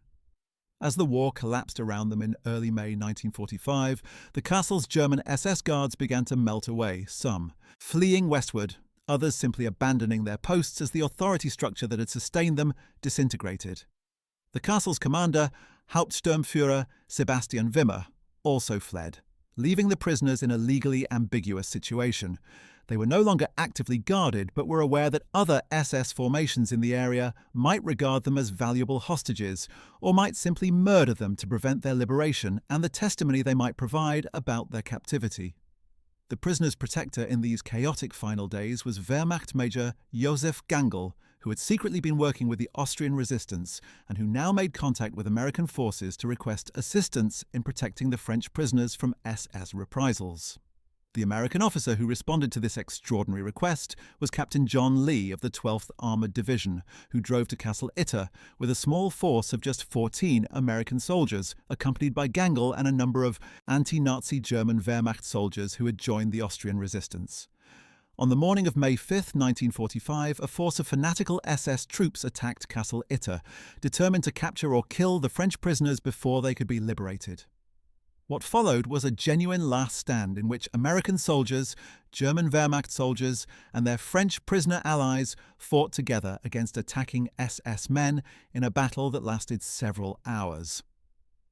As the war collapsed around them in early May 1945, the castle's German SS guards began to melt away, some fleeing westward, others simply abandoning their posts as the authority structure that had sustained them disintegrated. The castle's commander, Hauptsturmführer Sebastian Wimmer, also fled, leaving the prisoners in a legally ambiguous situation. They were no longer actively guarded, but were aware that other SS formations in the area might regard them as valuable hostages, or might simply murder them to prevent their liberation and the testimony they might provide about their captivity. The prisoner's protector in these chaotic final days was Wehrmacht Major Josef Gangl, who had secretly been working with the Austrian resistance and who now made contact with American forces to request assistance in protecting the French prisoners from SS reprisals. The American officer who responded to this extraordinary request was Captain John Lee of the 12th Armored Division, who drove to Castle Itter with a small force of just 14 American soldiers, accompanied by Gangl and a number of anti-Nazi German Wehrmacht soldiers who had joined the Austrian resistance. On the morning of May 5, 1945, a force of fanatical SS troops attacked Castle Itter, determined to capture or kill the French prisoners before they could be liberated. What followed was a genuine last stand in which American soldiers, German Wehrmacht soldiers, and their French prisoner allies fought together against attacking SS men in a battle that lasted several hours.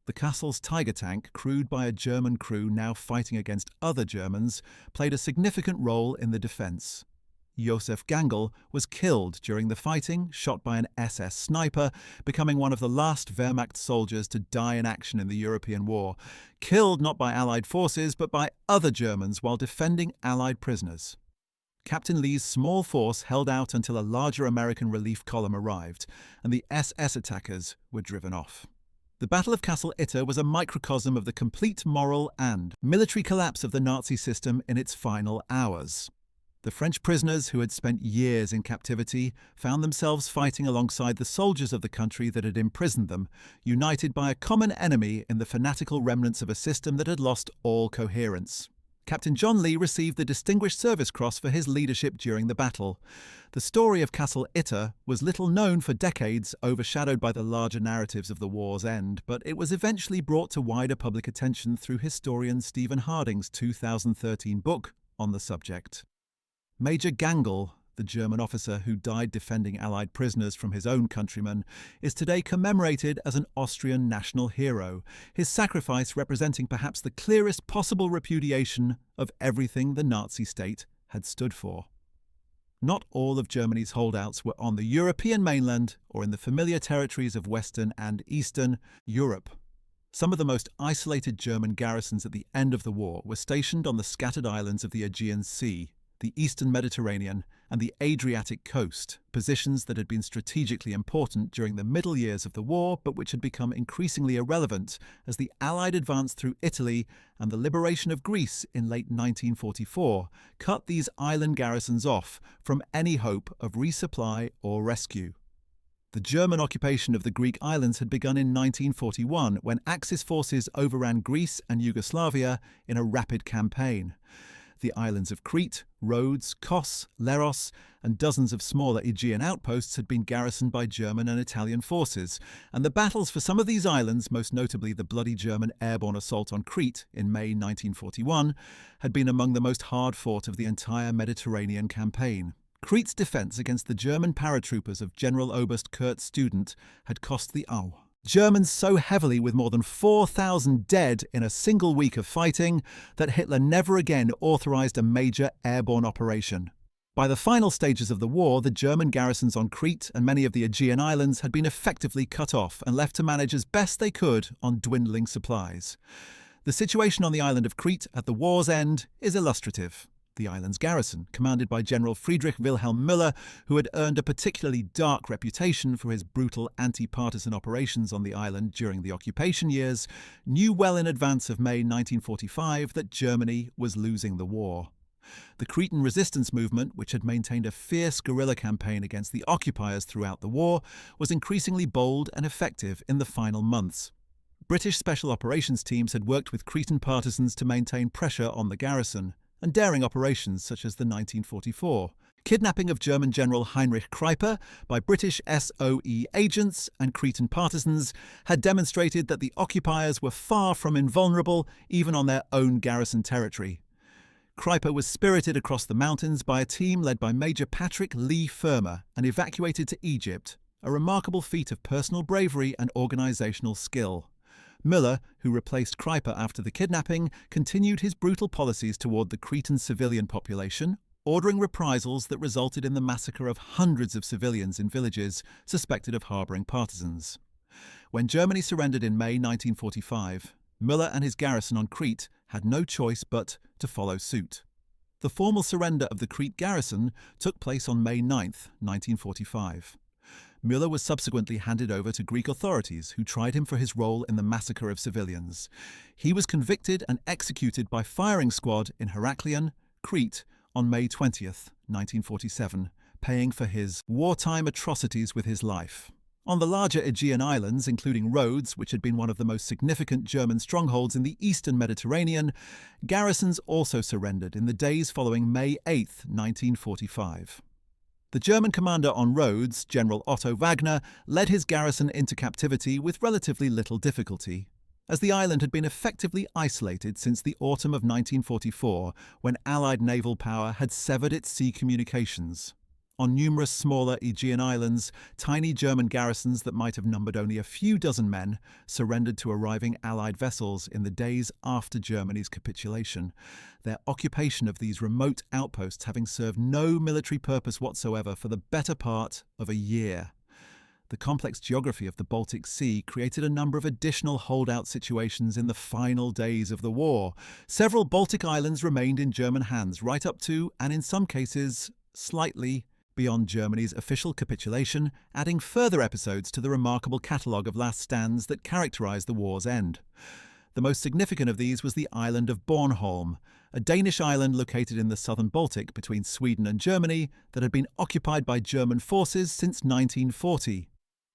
The castle's Tiger tank, crewed by a German crew now fighting against other Germans, played a significant role in the defence. Josef Gangl was killed during the fighting, shot by an SS sniper, becoming one of the last Wehrmacht soldiers to die in action in the European War, killed not by Allied forces but by other Germans while defending Allied prisoners. Captain Lee's small force held out until a larger American relief column arrived, and the SS attackers were driven off. The Battle of Castle Itter was a microcosm of the complete moral and military collapse of the Nazi system in its final hours. The French prisoners, who had spent years in captivity, found themselves fighting alongside the soldiers of the country that had imprisoned them, united by a common enemy in the fanatical remnants of a system that had lost all coherence. Captain John Lee received the Distinguished Service Cross for his leadership during the battle. The story of Castle Itter was little known for decades, overshadowed by the larger narratives of the war's end, but it was eventually brought to wider public attention through historian Stephen Harding's 2013 book on the subject. Major Gangl, the German officer who died defending Allied prisoners from his own countrymen, is today commemorated as an Austrian national hero, his sacrifice representing perhaps the clearest possible repudiation of everything the Nazi state had stood for. Not all of Germany's holdouts were on the European mainland or in the familiar territories of Western and Eastern Europe. Some of the most isolated German garrisons at the end of the war were stationed on the scattered islands of the Aegean Sea, the eastern Mediterranean, and the Adriatic coast, positions that had been strategically important during the middle years of the war but which had become increasingly irrelevant as the Allied advance through Italy and the liberation of Greece in late 1944 cut these island garrisons off from any hope of resupply or rescue. The The German occupation of the Greek islands had begun in 1941 when Axis forces overran Greece and Yugoslavia in a rapid campaign. The islands of Crete, Rhodes, Kos, Leros, and dozens of smaller Aegean outposts had been garrisoned by German and Italian forces, and the battles for some of these islands, most notably the bloody German airborne assault on Crete in May 1941, had been among the most hard-fought of the entire Mediterranean campaign. Crete's defence against the German paratroopers of General Oberst Kurt Student had cost the Germans so heavily, with more than 4,000 dead in a single week of fighting, that Hitler never again authorised a major airborne operation. By the final stages of the war, the German garrisons on Crete and many of the Aegean islands had been effectively cut off and left to manage as best they could on dwindling supplies. The situation on the island of Crete at the war's end is illustrative. The island's garrison, commanded by General Friedrich Wilhelm Müller, who had earned a particularly dark reputation for his brutal anti-partisan operations on the island during the occupation years, knew well in advance of May 1945 that Germany was losing the war. The Cretan resistance movement, which had maintained a fierce guerrilla campaign against the occupiers throughout the war, was increasingly bold and effective in the final months. British special operations teams had worked with Cretan partisans to maintain pressure on the garrison, and daring operations such as the 1944 kidnapping of German General Heinrich Kreiper by British SOE agents and Cretan partisans had demonstrated that the occupiers were far from invulnerable even on their own garrison territory. Kreiper was spirited across the mountains by a team led by Major Patrick Lee Firmer and evacuated to Egypt, a remarkable feat of personal bravery and organisational skill. Müller, who replaced Kreiper after the kidnapping, continued his brutal policies toward the Cretan civilian population, ordering reprisals that resulted in the massacre of hundreds of civilians in villages suspected of harbouring partisans. When Germany surrendered in May 1945, Müller and his garrison on Crete had no choice but to follow suit. The formal surrender of the Crete garrison took place on May 9, 1945. Müller was subsequently handed over to Greek authorities, who tried him for his role in the massacre of civilians. He was convicted and executed by firing squad in Heraklion, Crete, on May 20, 1947, paying for his wartime atrocities with his life. On the larger Aegean islands, including Rhodes, which had been one of the most significant German strongholds in the eastern Mediterranean, garrisons also surrendered in the days following May 8, 1945. The German commander on Rhodes, General Otto Wagner, led his garrison into captivity with relatively little difficulty, as the island had been effectively isolated since the autumn of 1944, when Allied naval power had severed its sea communications. On numerous smaller Aegean islands, tiny German garrisons that might have numbered only a few dozen men surrendered to arriving Allied vessels in the days after Germany's capitulation, their occupation of these remote outposts having served no military purpose whatsoever for the better part of a year. The complex geography of the Baltic Sea created a number of additional holdout situations in the final days of the war. Several Baltic islands remained in German hands right up to, and in some cases, slightly beyond Germany's official capitulation, adding further episodes to the remarkable catalogue of last stands that characterised the war's end. The most significant of these was the island of Bornholm, a Danish island located in the southern Baltic between Sweden and Germany that had been occupied by German forces since 1940.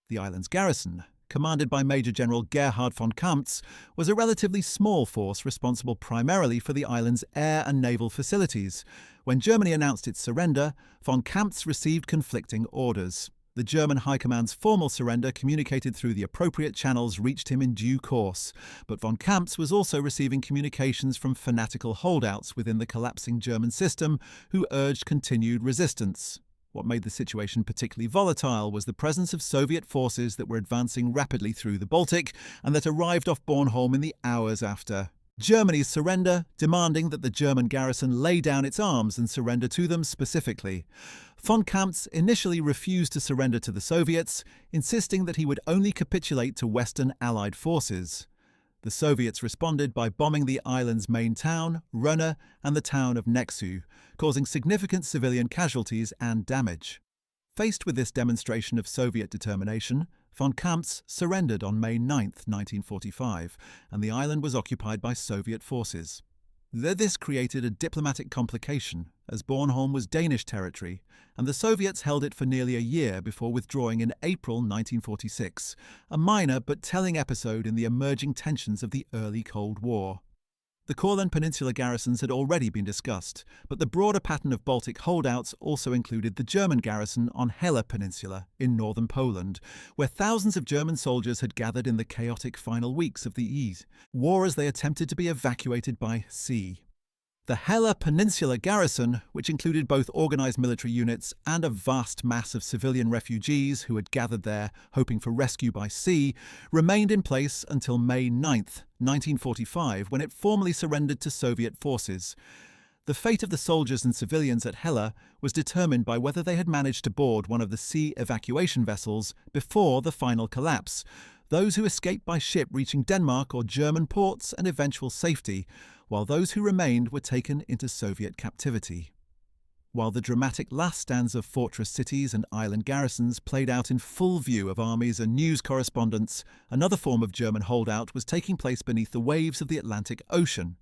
The island's garrison, commanded by Major General Gerhard von Kamptz, was a relatively small force responsible primarily for the island's air and naval facilities. When Germany announced its surrender, von Kamptz received conflicting orders. The German High Command's formal surrender, communicated through the appropriate channels, reached him in due course, but von Kamptz was also receiving communications from fanatical holdouts within the collapsing German system who urged continued resistance. What made the situation particularly volatile was the presence of Soviet forces that were advancing rapidly through the Baltic and that arrived off Bornholm in the hours after Germany's surrender, demanding that the German garrison lay down its arms and surrender to them specifically. Von Kamptz initially refused to surrender to the Soviets, insisting that he would only capitulate to Western Allied forces. The Soviets responded by bombing the island's main town, Rønne, and the town of Nexø, causing significant civilian casualties and damage. Faced with this demonstration of Soviet determination, von Kamptz surrendered on May 9, 1945, and the island was occupied by Soviet forces. This created a diplomatic complication, as Bornholm was Danish territory, and the Soviets held it for nearly a year before withdrawing in April 1946, a minor but telling episode in the emerging tensions of the early Cold War. The Courland Peninsula garrisons had already been discussed, but the broader pattern of Baltic holdouts also included the German garrison on Hella Peninsula in northern Poland, where thousands of German soldiers had gathered in the chaotic final weeks of the war as they attempted to be evacuated by sea. The Hella Peninsula garrison, which included both organised military units and a vast mass of civilian refugees who had gathered there hoping for rescue by sea, remained in place until May 9, 1945, when it formally surrendered to Soviet forces. The fate of the soldiers and civilians at Hella was determined by whether they had managed to board one of the sea evacuation vessels before the final collapse, those who escaped by ship reaching Denmark or German ports and eventual safety, while those who remained were taken into Soviet captivity. While the dramatic last stands of fortress cities and island garrisons played out in full view of armies and news correspondents, another form of German holdout was taking place beneath the waves of the Atlantic Ocean.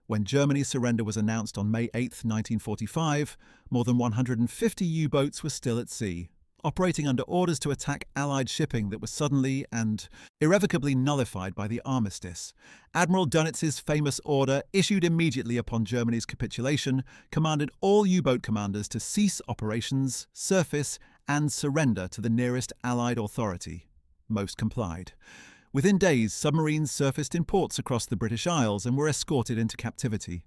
When Germany's surrender was announced on May 8, 1945, more than 150 U-boats were still at sea, operating under orders to attack Allied shipping that was suddenly and irrevocably nullified by the armistice. Admiral Dönitz's famous order, issued immediately upon Germany's capitulation, commanded all U-boat commanders to cease operations, surface, and surrender to the nearest Allied authority. Most complied. Within days, submarines surfaced in ports across the British Isles and were escorted into captivity.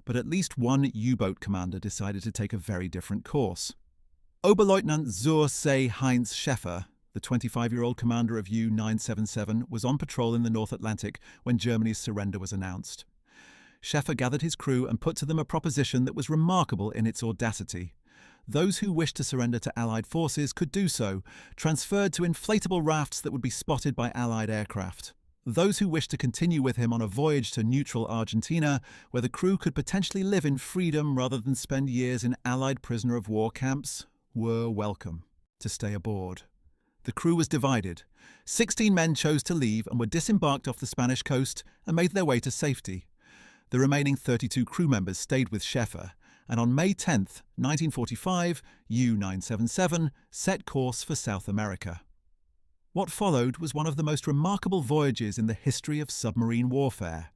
But at least one U-boat commander decided to take a very different course. Oberleutnant zur See Heinz Schäfer, the 25-year-old commander of U-977, was on patrol in the North Atlantic when Germany's surrender was announced. Schäfer gathered his crew and put to them a proposition that was remarkable in its audacity. Those who wished to surrender to Allied forces could do so, transferred to inflatable rafts that would be spotted by Allied aircraft. Those who wished to continue with him on a voyage to neutral Argentina, where the crew could potentially live in freedom rather than spend years in Allied prisoner-of-war camps, were welcome to stay aboard. The crew was divided. 16 men chose to leave and were disembarked off the Spanish coast and made their way to safety. The remaining 32 crew members stayed with Schäfer, and on May 10, 1945, U-977 set course for South America. What followed was one of the most remarkable voyages in the history of submarine warfare.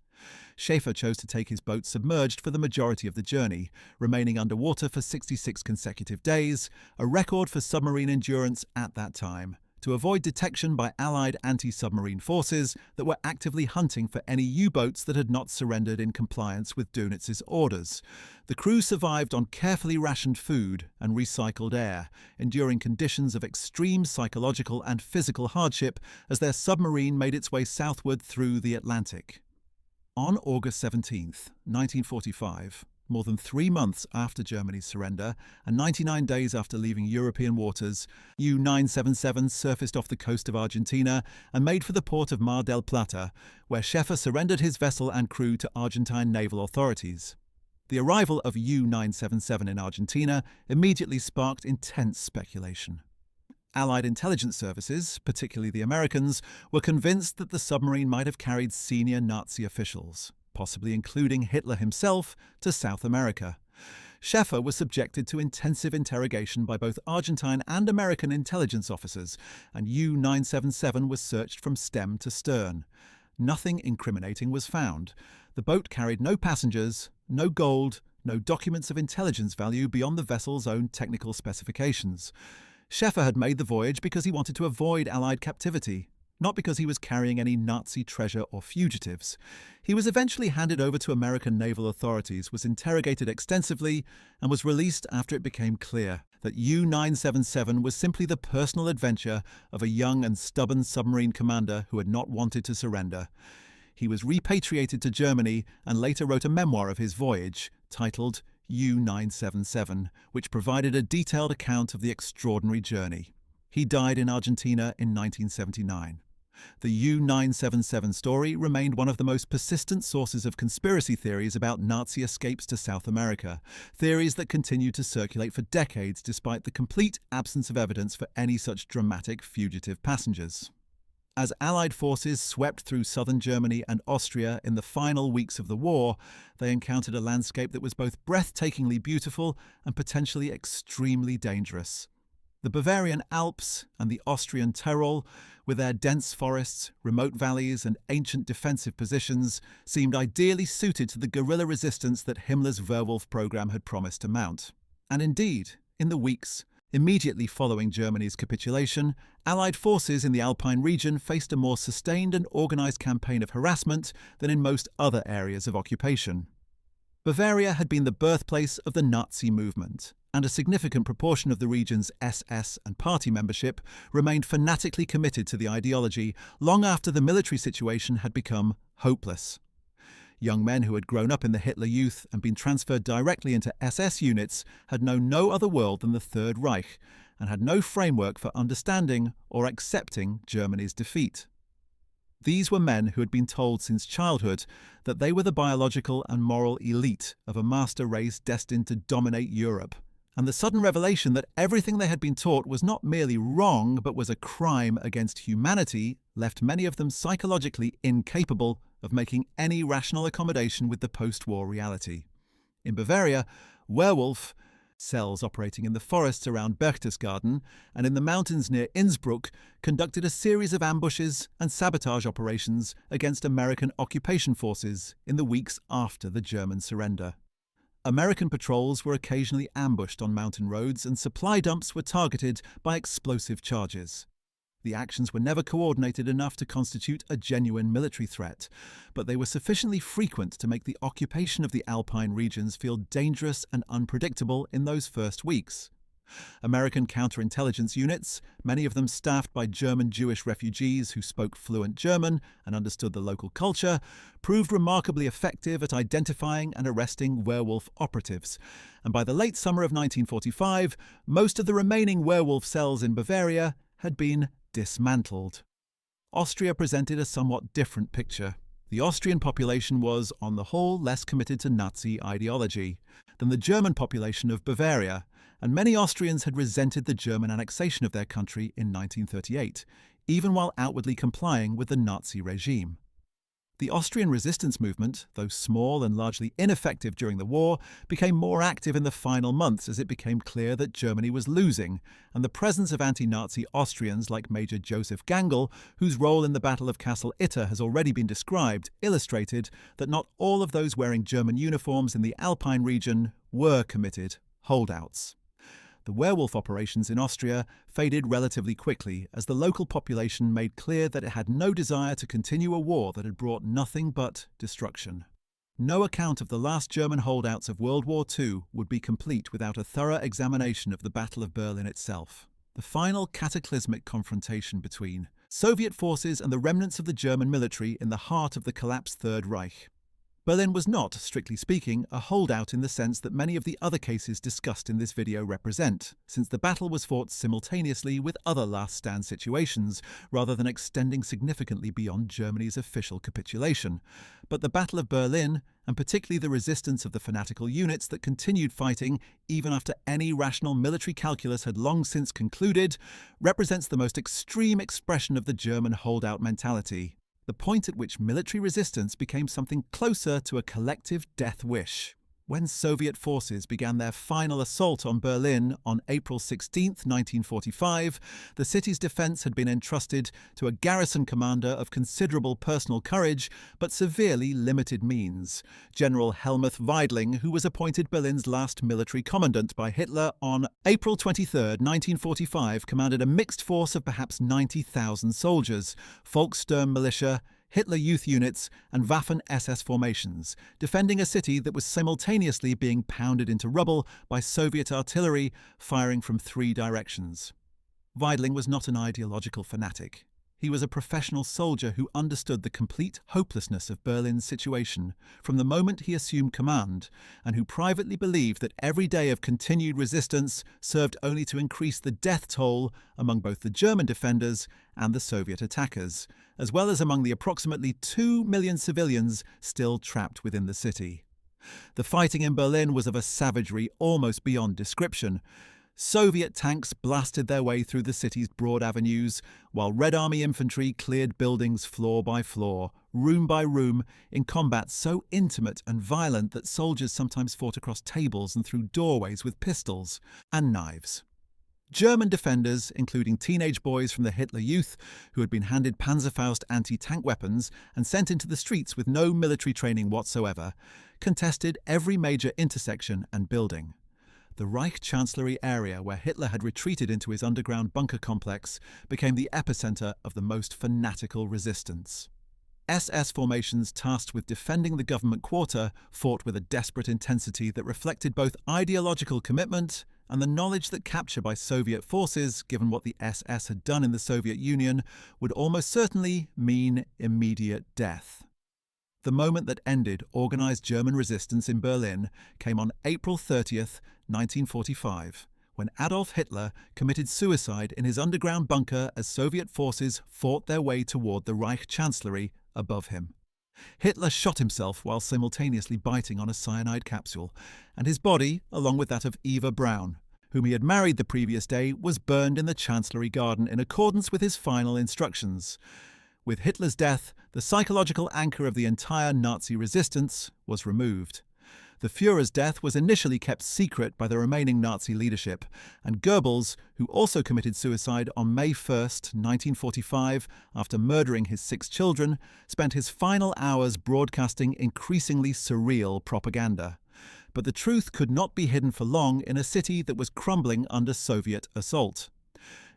Schäfer chose to take his boat submerged for the majority of the journey, remaining underwater for 66 consecutive days, a record for submarine endurance at that time, to avoid detection by Allied anti-submarine forces that were actively hunting for any U-boats that had not surrendered in compliance with Dönitz's orders. The crew survived on carefully rationed food and recycled air, enduring conditions of extreme psychological and physical hardship as their submarine made its way southward through the Atlantic. On August 17, 1945, more than 3 months after Germany's surrender and 99 days after leaving European waters, U-977 surfaced off the coast of Argentina and made for the port of Mar del Plata, where Schäfer surrendered his vessel and crew to Argentine naval authorities. The arrival of U-977 in Argentina immediately sparked intense speculation. Allied intelligence services, particularly the Americans, were convinced that the submarine might have carried senior Nazi officials, possibly including Hitler himself, to South America. Schäfer was subjected to intensive interrogation by both Argentine and American intelligence officers, and U-977 was searched from stem to stern. Nothing incriminating was found. The boat carried no passengers, no gold, no documents of intelligence value beyond the vessel's own technical specifications. Schäfer had made the voyage because he wanted to avoid Allied captivity, not because he was carrying any Nazi treasure or fugitives. He was eventually handed over to American naval authorities, was interrogated extensively, and was released after it became clear that U-977 was simply the personal adventure of a young and stubborn submarine commander who had not wanted to surrender. He was repatriated to Germany and later wrote a memoir of his voyage, titled U-977, which provided a detailed account of the extraordinary journey. He died in Argentina in 1979. The U-977 story remained one of the most persistent sources of conspiracy theories about Nazi escapes to South America, theories that continued to circulate for decades despite the complete absence of evidence for any such dramatic fugitive passengers. As Allied forces swept through southern Germany and Austria in the final weeks of the war, they encountered a landscape that was both breathtakingly beautiful and potentially extremely dangerous. The Bavarian Alps and the Austrian Tyrol, with their dense forests, remote valleys, and ancient defensive positions, seemed ideally suited to the guerrilla resistance that Himmler's Werewolf program had promised to mount. And indeed, in the weeks immediately following Germany's capitulation, Allied forces in the Alpine region faced a more sustained and organised campaign of harassment than in most other areas of occupation. Bavaria had been the birthplace of the Nazi movement, and a significant proportion of the region's SS and party membership remained fanatically committed to the ideology long after the military situation had become hopeless. Young men who had grown up in the Hitler Youth and been transferred directly into SS units had known no other world than the Third Reich and had no framework for understanding or accepting Germany's defeat. These were men who had been told since childhood that they were the biological and moral elite of a master race destined to dominate Europe, and the sudden revelation that everything they had been taught was not merely wrong but was a crime against humanity left many of them psychologically incapable of making any rational accommodation with the post-war reality. In Bavaria, Werewolf, cells operating in the forests around Berchtesgaden and in the mountains near Innsbruck, conducted a series of ambushes and sabotage operations against American occupation forces in the weeks after the German surrender. American patrols were occasionally ambushed on mountain roads and supply dumps were targeted by explosive charges. The actions were never coordinated enough to constitute a genuine military threat, but they were sufficiently frequent to make the occupation of the Alpine regions feel dangerous and unpredictable in those first weeks. American counterintelligence units, many of them staffed by German Jewish refugees who spoke fluent German and understood the local culture, proved remarkably effective at identifying and arresting werewolf operatives, and by the late summer of 1945, most of the remaining werewolf cells in Bavaria had been dismantled. Austria presented a somewhat different picture. The Austrian population was, on the whole, less committed to Nazi ideology than the German population of Bavaria, and many Austrians had resented the German annexation of their country in 1938, even while outwardly complying with the Nazi regime. The Austrian resistance movement, though small and largely ineffective during the war, became more active in the final months as it became clear that Germany was losing, and the presence of anti-Nazi Austrians like Major Joseph Gangl, whose role in the Battle of Castle Itter has already been described, illustrated that not all of those wearing German uniforms in the Alpine region were committed holdouts. The werewolf operations in Austria faded relatively quickly as the local population made clear that it had no desire to continue a war that had brought nothing but destruction. No account of the last German holdouts of World War II would be complete without a thorough examination of the Battle of Berlin itself, the final cataclysmic confrontation between Soviet forces and the remnants of the German military in the heart of the collapsed Third Reich. Berlin was not, strictly speaking, a holdout in the sense that many of the other cases discussed in this video represent, since the battle was fought simultaneously with other last-stand situations, rather than extending significantly beyond Germany's official capitulation. But the Battle of Berlin, and particularly the resistance of the fanatical units that continued fighting even after any rational military calculus had long since concluded, represents the most extreme expression of the German holdout mentality. The point at which military resistance became something closer to a collective death wish. When Soviet forces began their final assault on Berlin on April 16, 1945, the city's defense had been entrusted to a garrison commander of considerable personal courage but severely limited means, General Helmuth Weidling, who was appointed Berlin's last military commandant by Hitler on April 23, 1945, commanded a mixed force of perhaps 90,000 soldiers, Volkssturm militia, Hitler Youth units and Waffen-SS formations, defending a city that was simultaneously being pounded into rubble by Soviet artillery firing from 3 directions. Weidling was not an ideological fanatic. He was a professional soldier who understood the complete hopelessness of Berlin's situation from the moment he assumed command, and who privately believed that every day of continued resistance served only to increase the death toll among both the German defenders and the Soviet attackers, as well as among the approximately 2 million civilians still trapped within the city. The fighting in Berlin was of a savagery almost beyond description. Soviet tanks blasted their way through the city's broad avenues, while Red Army infantry cleared buildings floor by floor, room by room, in combat so intimate and violent that soldiers sometimes fought across tables and through doorways with pistols and knives. German defenders, including teenage boys from the Hitler Youth who had been handed Panzerfaust anti-tank weapons and sent into the streets with no military training whatsoever, contested every major intersection and building. The Reich Chancellery area, where Hitler had retreated into his underground bunker complex, became the epicenter of the most fanatical resistance. SS formations tasked with defending the government quarter fought with a desperate intensity that reflected both ideological commitment and the knowledge that capture by Soviet forces, given what the SS had done in the Soviet Union, would almost certainly mean immediate death. The moment that ended organised German resistance in Berlin came on April 30th, 1945, when Adolf Hitler committed suicide in his underground bunker as Soviet forces fought their way toward the Reich Chancellery above him. Hitler shot himself while simultaneously biting on a cyanide capsule, and his body, along with that of Eva Braun, whom he had married the previous day, was burned in the Chancellery garden in accordance with his final instructions. With Hitler's death, the psychological anchor of the entire Nazi resistance was removed. The Führer's death was initially kept secret by the remaining Nazi leadership, and Goebbels, who also committed suicide on May 1, 1945, after murdering his 6 children, spent his final hours broadcasting increasingly surreal propaganda. But the truth could not be hidden for long in a city that was crumbling under Soviet assault.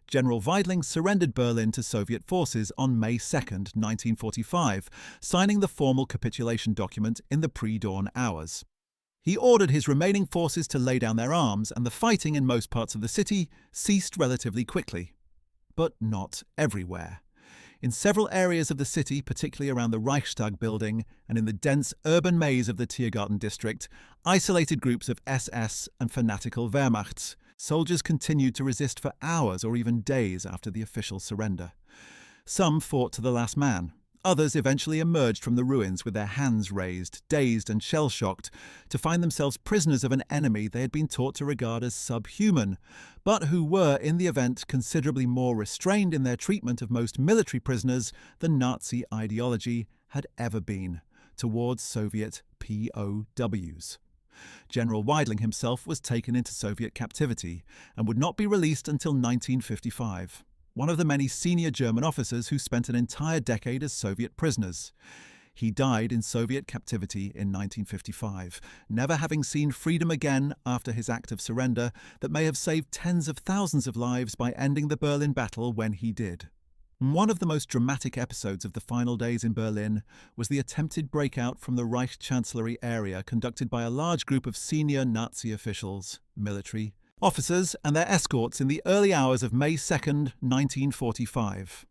General Weidling surrendered Berlin to Soviet forces on May 2, 1945, signing the formal capitulation document in the pre-dawn hours. He ordered his remaining forces to lay down their arms, and the fighting in most parts of the city ceased relatively quickly. But not everywhere. In several areas of the city, particularly around the Reichstag building and in the dense urban maze of the Tiergarten district, isolated groups of SS and fanatical Wehrmachts, soldiers continued to resist for hours or even days after the official surrender. Some fought to the last man. Others eventually emerged from the ruins with their hands raised, dazed and shell-shocked, to find themselves prisoners of an enemy they had been taught to regard as subhuman, but who were, in the event, considerably more restrained in their treatment of most military prisoners than Nazi ideology had ever been, towards Soviet POWs. General Weidling himself was taken into Soviet captivity and would not be released until 1955. One of the many senior German officers who spent an entire decade as Soviet prisoners. He died in Soviet captivity in 1955, never having seen freedom again after his act of surrender that may have saved tens of thousands of lives by ending the Berlin battle when he did. One of the most dramatic episodes of the final days in Berlin was the attempted breakout from the Reich Chancellery area conducted by a large group of senior Nazi officials, military, officers and their escorts in the early hours of May 2, 1945.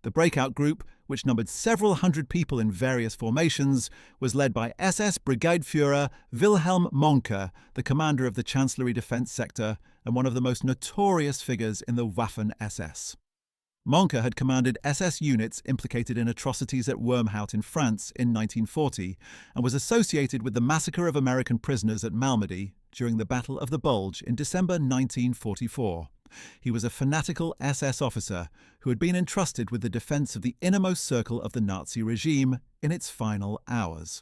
The breakout group, which numbered several hundred people in various formations, was led by SS Brigadeführer Wilhelm Mohnke, the commander of the Chancellery defense sector and one of the most notorious figures in the Waffen-SS. Mohnke had commanded SS units implicated in atrocities at Wormhout in France in 1940 and was associated with the massacre of American prisoners at Malmedy during the Battle of the Bulge in December 1944. He was a fanatical SS officer who had been entrusted with the defense of the innermost circle of the Nazi regime in its final hours.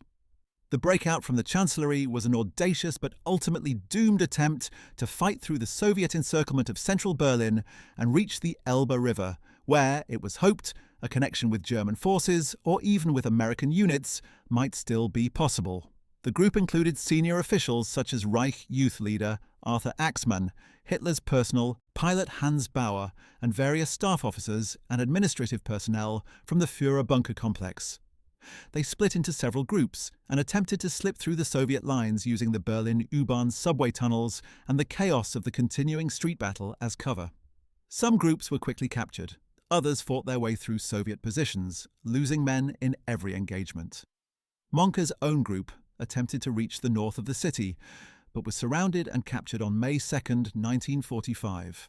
The breakout from the Chancellery was an audacious but ultimately doomed attempt to fight through the Soviet encirclement of central Berlin and reach the Elbe River, where, it was hoped, a connection with German forces, or even with American units, might still be possible. The group included senior officials such as Reich Youth leader Arthur Axmann, Hitler's personal pilot Hans Bauer, and various staff officers and administrative personnel from the Führer bunker complex. They split into several groups and attempted to slip through the Soviet lines using the Berlin U-Bahn subway tunnels and the chaos of the continuing street battle as cover. Some groups were quickly captured. Others fought their way through Soviet positions, losing men in every engagement. Mohnke's own group attempted to reach the north of the city, but was surrounded and captured on May 2, 1945.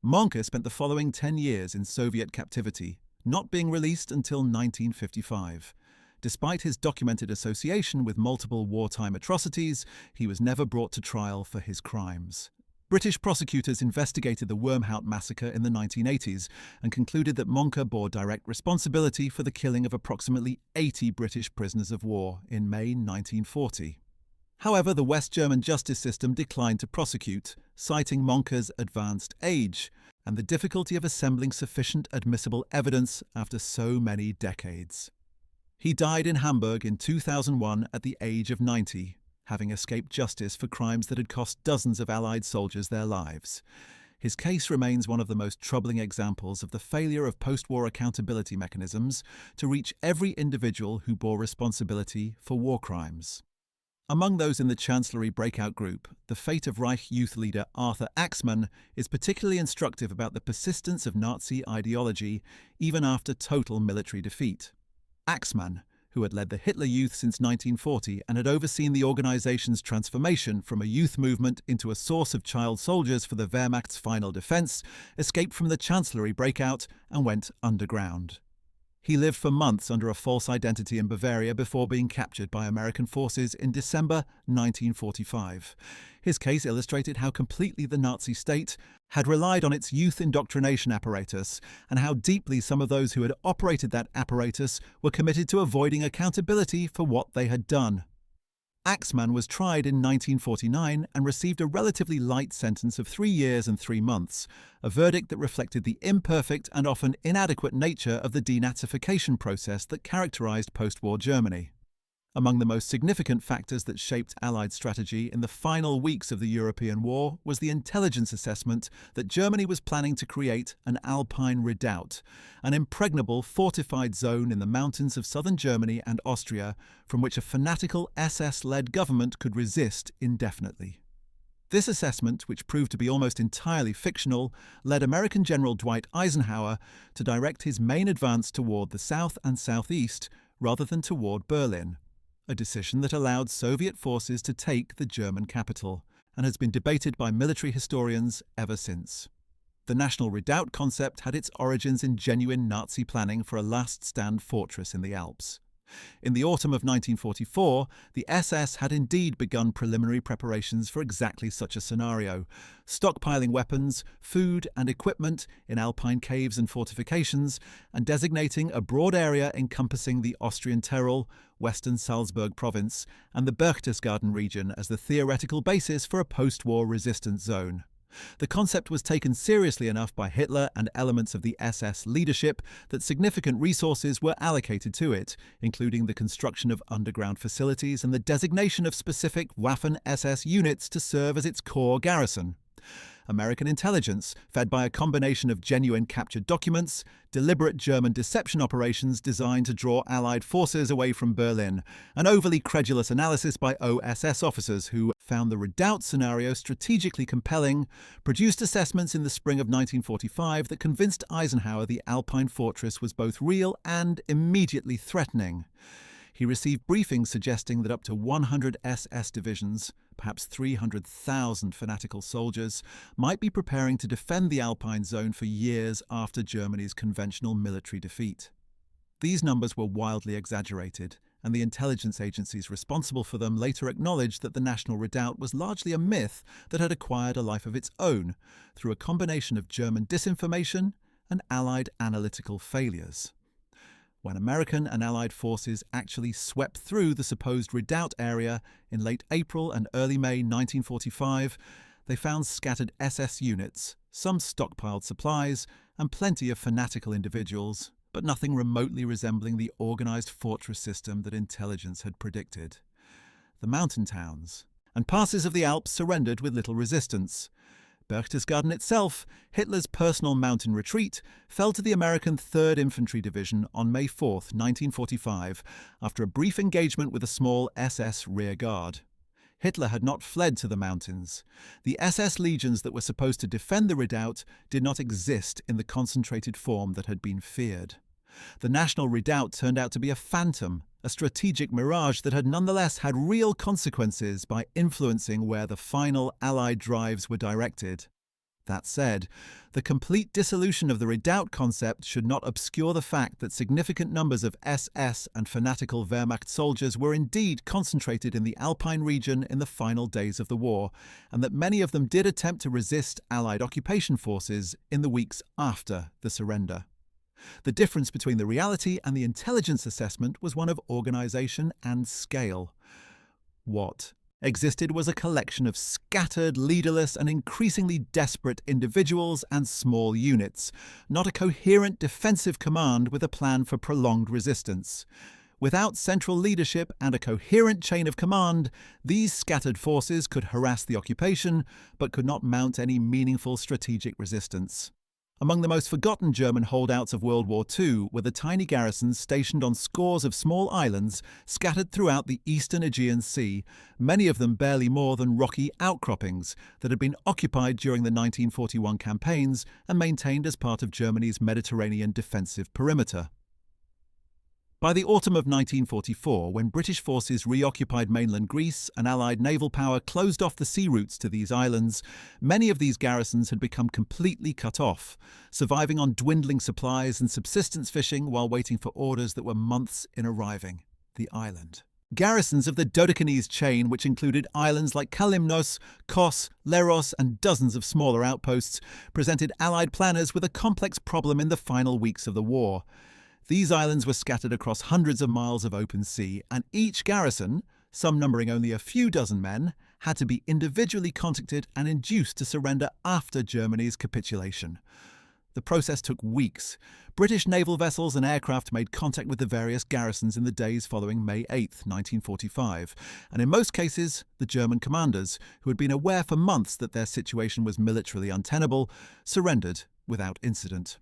Mohnke spent the following 10 years in Soviet captivity, not being released until 1955. Despite his documented association with multiple wartime atrocities, he was never brought to trial for his crimes. British prosecutors investigated the Wormhout massacre in the 1980s and concluded that Moncke bore direct responsibility for the killing of approximately 80 British prisoners of war in May 1940. However, the West German justice system declined to prosecute, citing Moncke's advanced age and the difficulty of assembling sufficient admissible evidence after so many decades. He died in Hamburg in 2001 at the age of 90, having escaped justice for crimes that had cost dozens of Allied soldiers their lives. His case remains one of the most troubling examples of the failure of post-war accountability mechanisms to reach every individual who bore responsibility for war crimes. Among those in the Chancellery breakout group, the fate of Reich youth leader Arthur Axmann is particularly instructive about the persistence of Nazi ideology even after total military defeat. Axmann, who had led the Hitler Youth since 1940 and had overseen the organization's transformation from a youth movement into a source of child soldiers for the Wehrmacht's final defense, escaped from the Chancellery breakout and went underground. He lived for months under a false identity in Bavaria before being captured by American forces in December 1945. His case illustrated how completely the Nazi state had relied on its youth indoctrination apparatus and how deeply some of those who had operated that apparatus were committed to avoiding accountability for what they had done. Axmann was tried in 1949 and received a relatively light sentence of 3 years and 3 months, a verdict that reflected the imperfect and often inadequate nature of the denazification process that characterized post-war Germany. Among the most significant factors that shaped Allied strategy in the final weeks of the European war was the intelligence assessment that Germany was planning to create an Alpine redoubt, an impregnable fortified zone in the mountains of southern Germany and Austria from which a fanatical SS-led government could resist indefinitely. This assessment, which proved to be almost entirely fictional, led American General Dwight Eisenhower to direct his main advance toward the south and southeast rather than toward Berlin, a decision that allowed Soviet forces to take the German capital, and has been debated by military historians ever since. The National Redoubt concept had its origins in genuine Nazi planning for a last-stand fortress in the Alps. In the autumn of 1944, the SS had indeed begun preliminary preparations for exactly such a scenario, stockpiling weapons, food and equipment in Alpine caves and fortifications, and designating a broad area encompassing the Austrian Tyrol, Western Salzburg province, and the Berchtesgaden region as the theoretical basis for a post-war resistance zone. The concept was taken seriously enough by Hitler and elements of the SS leadership that significant resources were allocated to it, including the construction of underground facilities and the designation of specific Waffen-SS units to serve as its core garrison. American intelligence, fed by a combination of genuine captured documents, deliberate German deception operations designed to draw Allied forces away from Berlin, and overly credulous analysis by OSS officers who found the redoubt scenario strategically compelling, produced assessments in the spring of 1945 that convinced Eisenhower the Alpine fortress was both real and immediately threatening. He received briefings suggesting that up to 100 SS divisions, perhaps 300,000 fanatical soldiers, might be preparing to defend the Alpine zone for years after Germany's conventional military defeat. These numbers were wildly exaggerated, and the intelligence agencies responsible for them later acknowledged that the National Redoubt was largely a myth that had acquired a life of its own through a combination of German disinformation and Allied analytical failures. When American and Allied forces actually swept through the supposed redoubt area in late April and early May 1945, they found scattered SS units, some stockpiled supplies, and plenty of fanatical individuals, but nothing remotely resembling the organized fortress system that intelligence had predicted. The mountain towns and passes of the Alps surrendered with little resistance. Berchtesgaden itself, Hitler's personal mountain retreat, fell to the American 3rd Infantry Division on May 4, 1945, after a brief engagement with a small SS rear guard. Hitler had not fled to the mountains. The SS legions that were supposed to defend the redoubt did not exist in the concentrated form that had been feared. The National Redoubt turned out to be a phantom, a strategic mirage that had nonetheless had real consequences by influencing where the final Allied drives were directed. That said, the complete dissolution of the redoubt concept should not obscure the fact that significant numbers of SS and fanatical Wehrmacht soldiers were indeed concentrated in the Alpine region in the final days of the war, and that many of them did attempt to resist Allied occupation forces in the weeks after the surrender. The difference between the reality and the intelligence assessment was one of organisation and scale. What existed was a collection of scattered, leaderless and increasingly desperate individuals and small units, not a coherent defensive command with a plan for prolonged resistance. Without central leadership and a coherent chain of command, these scattered forces could harass the occupation, but could not mount any meaningful strategic resistance. Among the most forgotten German holdouts of World War II were the tiny garrisons stationed on scores of small islands scattered throughout the eastern Aegean Sea, many of them barely more than rocky outcroppings that had been occupied during the 1941 campaigns and maintained as part of Germany's Mediterranean defensive perimeter. By the autumn of 1944, when British forces reoccupied mainland Greece and Allied naval power closed off the sea routes to these islands, many of these garrisons had become completely cut off, surviving on dwindling supplies and subsistence fishing while waiting for orders that were months in arriving. The island. Garrisons of the Dodecanese chain, which included islands like Kalymnos, Kos, Leros and dozens of smaller outposts, presented Allied planners with a complex problem in the final weeks of the war. These islands were scattered across hundreds of miles of open sea, and each garrison, some numbering only a few dozen men, had to be individually contacted and induced to surrender after Germany's capitulation. The process took weeks. British naval vessels and aircraft made contact with the various garrisons in the days following May 8, 1945, and in most cases, the German commanders, who had been aware for months that their situation was militarily untenable, surrendered without incident.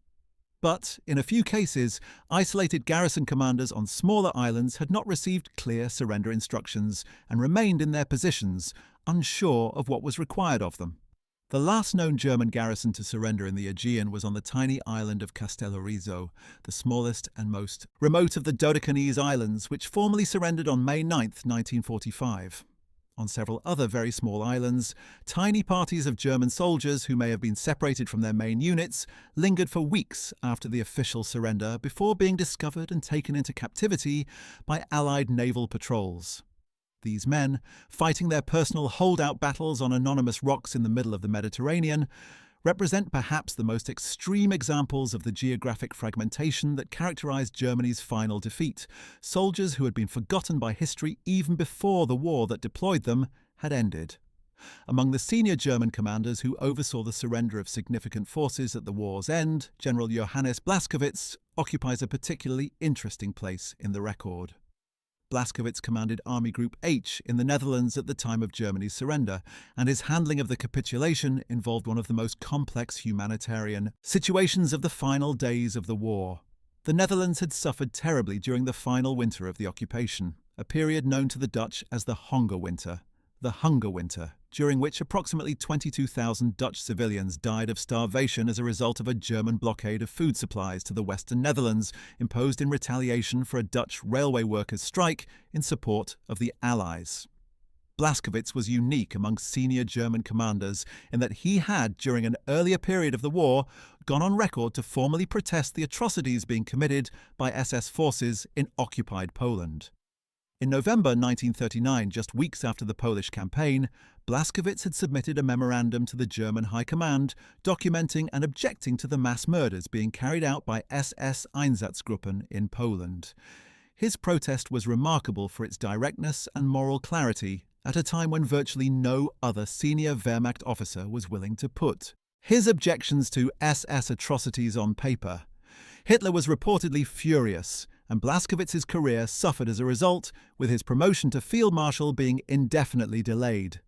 But, in a few cases, isolated garrison commanders on smaller islands had not received clear surrender instructions and remained in their positions, unsure of what was required of them. The last known German garrison to surrender in the Aegean was on the tiny island of Castellorizo, the smallest and most remote of the Dodecanese islands, which formally surrendered on May 9, 1945. On several other very small islands, tiny parties of German soldiers who may have been separated from their main units lingered for weeks after the official surrender before being discovered and taken into captivity by Allied naval patrols. These men, fighting their personal holdout battles on anonymous rocks in the middle of the Mediterranean, represent perhaps the most extreme examples of the geographic fragmentation that characterized Germany's final defeat. Soldiers who had been forgotten by history even before the war that deployed them had ended. Among the senior German commanders who oversaw the surrender of significant forces at the war's end, General Johannes Blaskowitz occupies a particularly interesting place in the record. Blaskowitz commanded Army Group H in the Netherlands at the time of Germany's surrender, and his handling of the capitulation involved one of the most complex humanitarian situations of the final days of the war. The Netherlands had suffered terribly during the final winter of the occupation, a period known to the Dutch as the Hunger Winter. The Hunger Winter, during which approximately 22,000 Dutch civilians died of starvation as a result of a German blockade of food supplies to the Western Netherlands, imposed in retaliation for a Dutch railway workers' strike in support of the Allies. Blaskowitz was unique among senior German commanders in that he had, during an earlier period of the war, gone on record to formally protest the atrocities being committed by SS forces in occupied Poland. In November 1939, just weeks after the Polish campaign, Blaskowitz had submitted a memorandum to the German High Command documenting and objecting to the mass murders being carried out by SS Einsatzgruppen in Poland. His protest was remarkable for its directness and moral clarity at a time when virtually no other senior Wehrmacht officer was willing to put his objections to SS atrocities on paper. Hitler was reportedly furious, and Blaskowitz's career suffered as a result, with his promotion to Field Marshal being indefinitely delayed.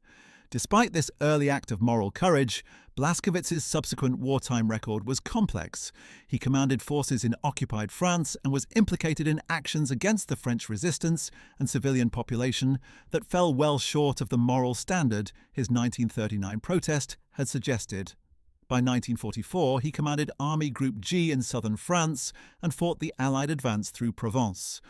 Despite this early act of moral courage, Blaskowitz's subsequent wartime record was complex. He commanded forces in occupied France and was implicated in actions against the French resistance and civilian population that fell well short of the moral standard his 1939 protest had suggested. By 1944, he commanded Army Group G in southern France and fought the Allied advance through Provence.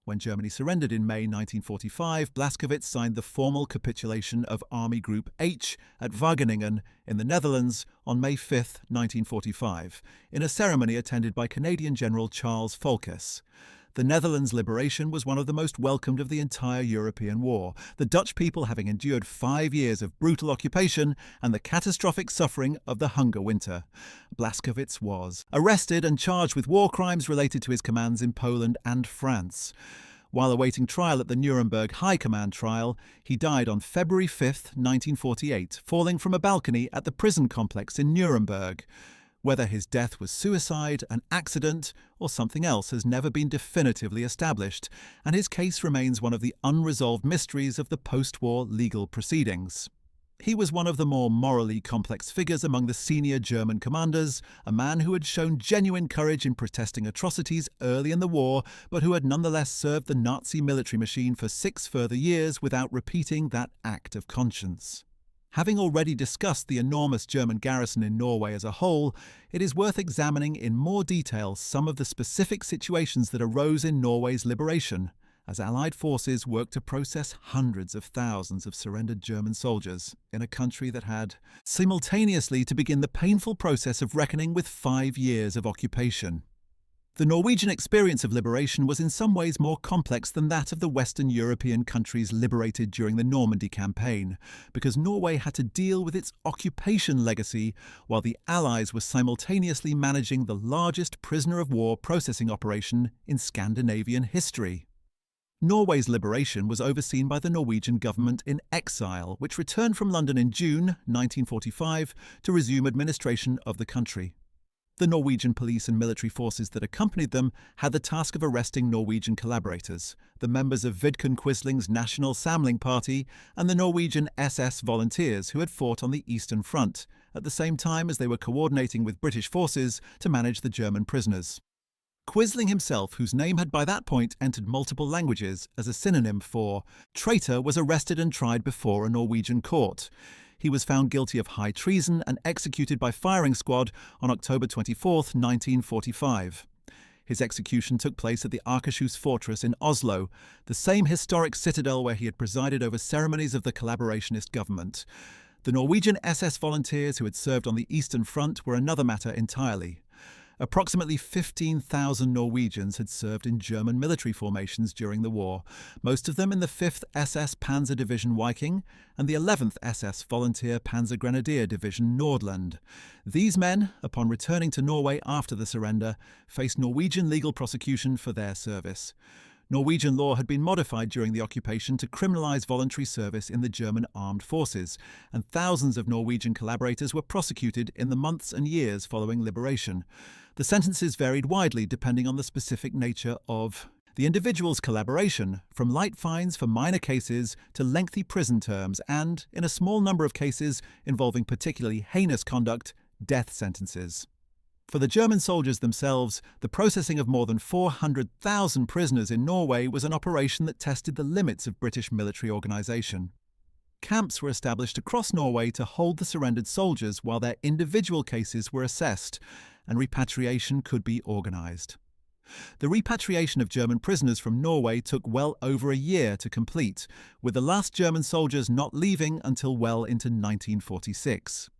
When Germany surrendered in May 1945, Blaskowitz signed the formal capitulation of Army Group H at Wageningen in the Netherlands on May 5, 1945, in a ceremony attended by Canadian General Charles Foulkes. The Netherlands' liberation was one of the most welcomed of the entire European war, the Dutch people having endured 5 years of brutal occupation and the catastrophic suffering of the Hunger Winter. Blaskowitz was arrested and charged with war crimes related to his commands in Poland and France. While awaiting trial at the Nuremberg High Command trial, he died on February 5, 1948, falling from a balcony at the prison complex in Nuremberg. Whether his death was suicide, an accident, or something else has never been definitively established, and his case remains one of the unresolved mysteries of the post-war legal proceedings. He was one of the more morally complex figures among the senior German commanders, a man who had shown genuine courage in protesting atrocities early in the war, but who had nonetheless served the Nazi military machine for 6 further years without repeating that act of conscience. Having already discussed the enormous German garrison in Norway as a whole, it is worth examining in more detail some of the specific situations that arose in Norway's liberation, as Allied forces worked to process hundreds of thousands of surrendered German soldiers in a country that had simultaneously to begin the painful process of reckoning with 5 years of occupation. The Norwegian experience of liberation was in some ways more complex than that of the Western European countries liberated during the Normandy campaign, because Norway had to deal with its occupation legacy while the Allies were simultaneously managing the largest prisoner of war processing operation in Scandinavian history. Norway's liberation was overseen by the Norwegian government in exile, which returned from London in June 1945 to resume administration of the country. The Norwegian police and military forces that accompanied them had the task of arresting Norwegian collaborators, the members of Vidkun Quisling's National Samling Party and the Norwegian SS volunteers who had fought on the Eastern Front, at the same time as they were coordinating with British forces to manage the German prisoners. Quisling himself, whose name had by that point entered multiple languages as a synonym for traitor, was arrested and tried before a Norwegian court. He was found guilty of high treason and executed by firing squad on October 24, 1945. His execution took place at the Akershus fortress in Oslo, the same historic citadel where he had presided over ceremonies of the collaborationist government. The Norwegian SS volunteers who had served on the Eastern Front were another matter entirely. Approximately 15,000 Norwegians had served in German military formations during the war, most of them in the 5th SS Panzer Division Viking and the 11th SS Volunteer Panzer Grenadier Division Nordland. These men, upon returning to Norway after the surrender, faced Norwegian legal prosecution for their service. Norwegian law had been modified during the occupation to criminalize voluntary service in the German armed forces, and thousands of Norwegian collaborators were prosecuted in the months and years following liberation. The sentences varied widely depending on the specific nature of the individual's collaboration, from light fines for minor cases to lengthy prison terms and, in a small number of cases involving particularly heinous conduct, death sentences. For the German soldiers themselves, the processing of more than 400,000 prisoners in Norway was an operation that tested the limits of British military organisation. Camps were established across Norway to hold the surrendered soldiers while their individual cases were assessed, and repatriation could be organised. The repatriation of German prisoners from Norway took well over a year to complete, with the last German soldiers not leaving until well into 1946.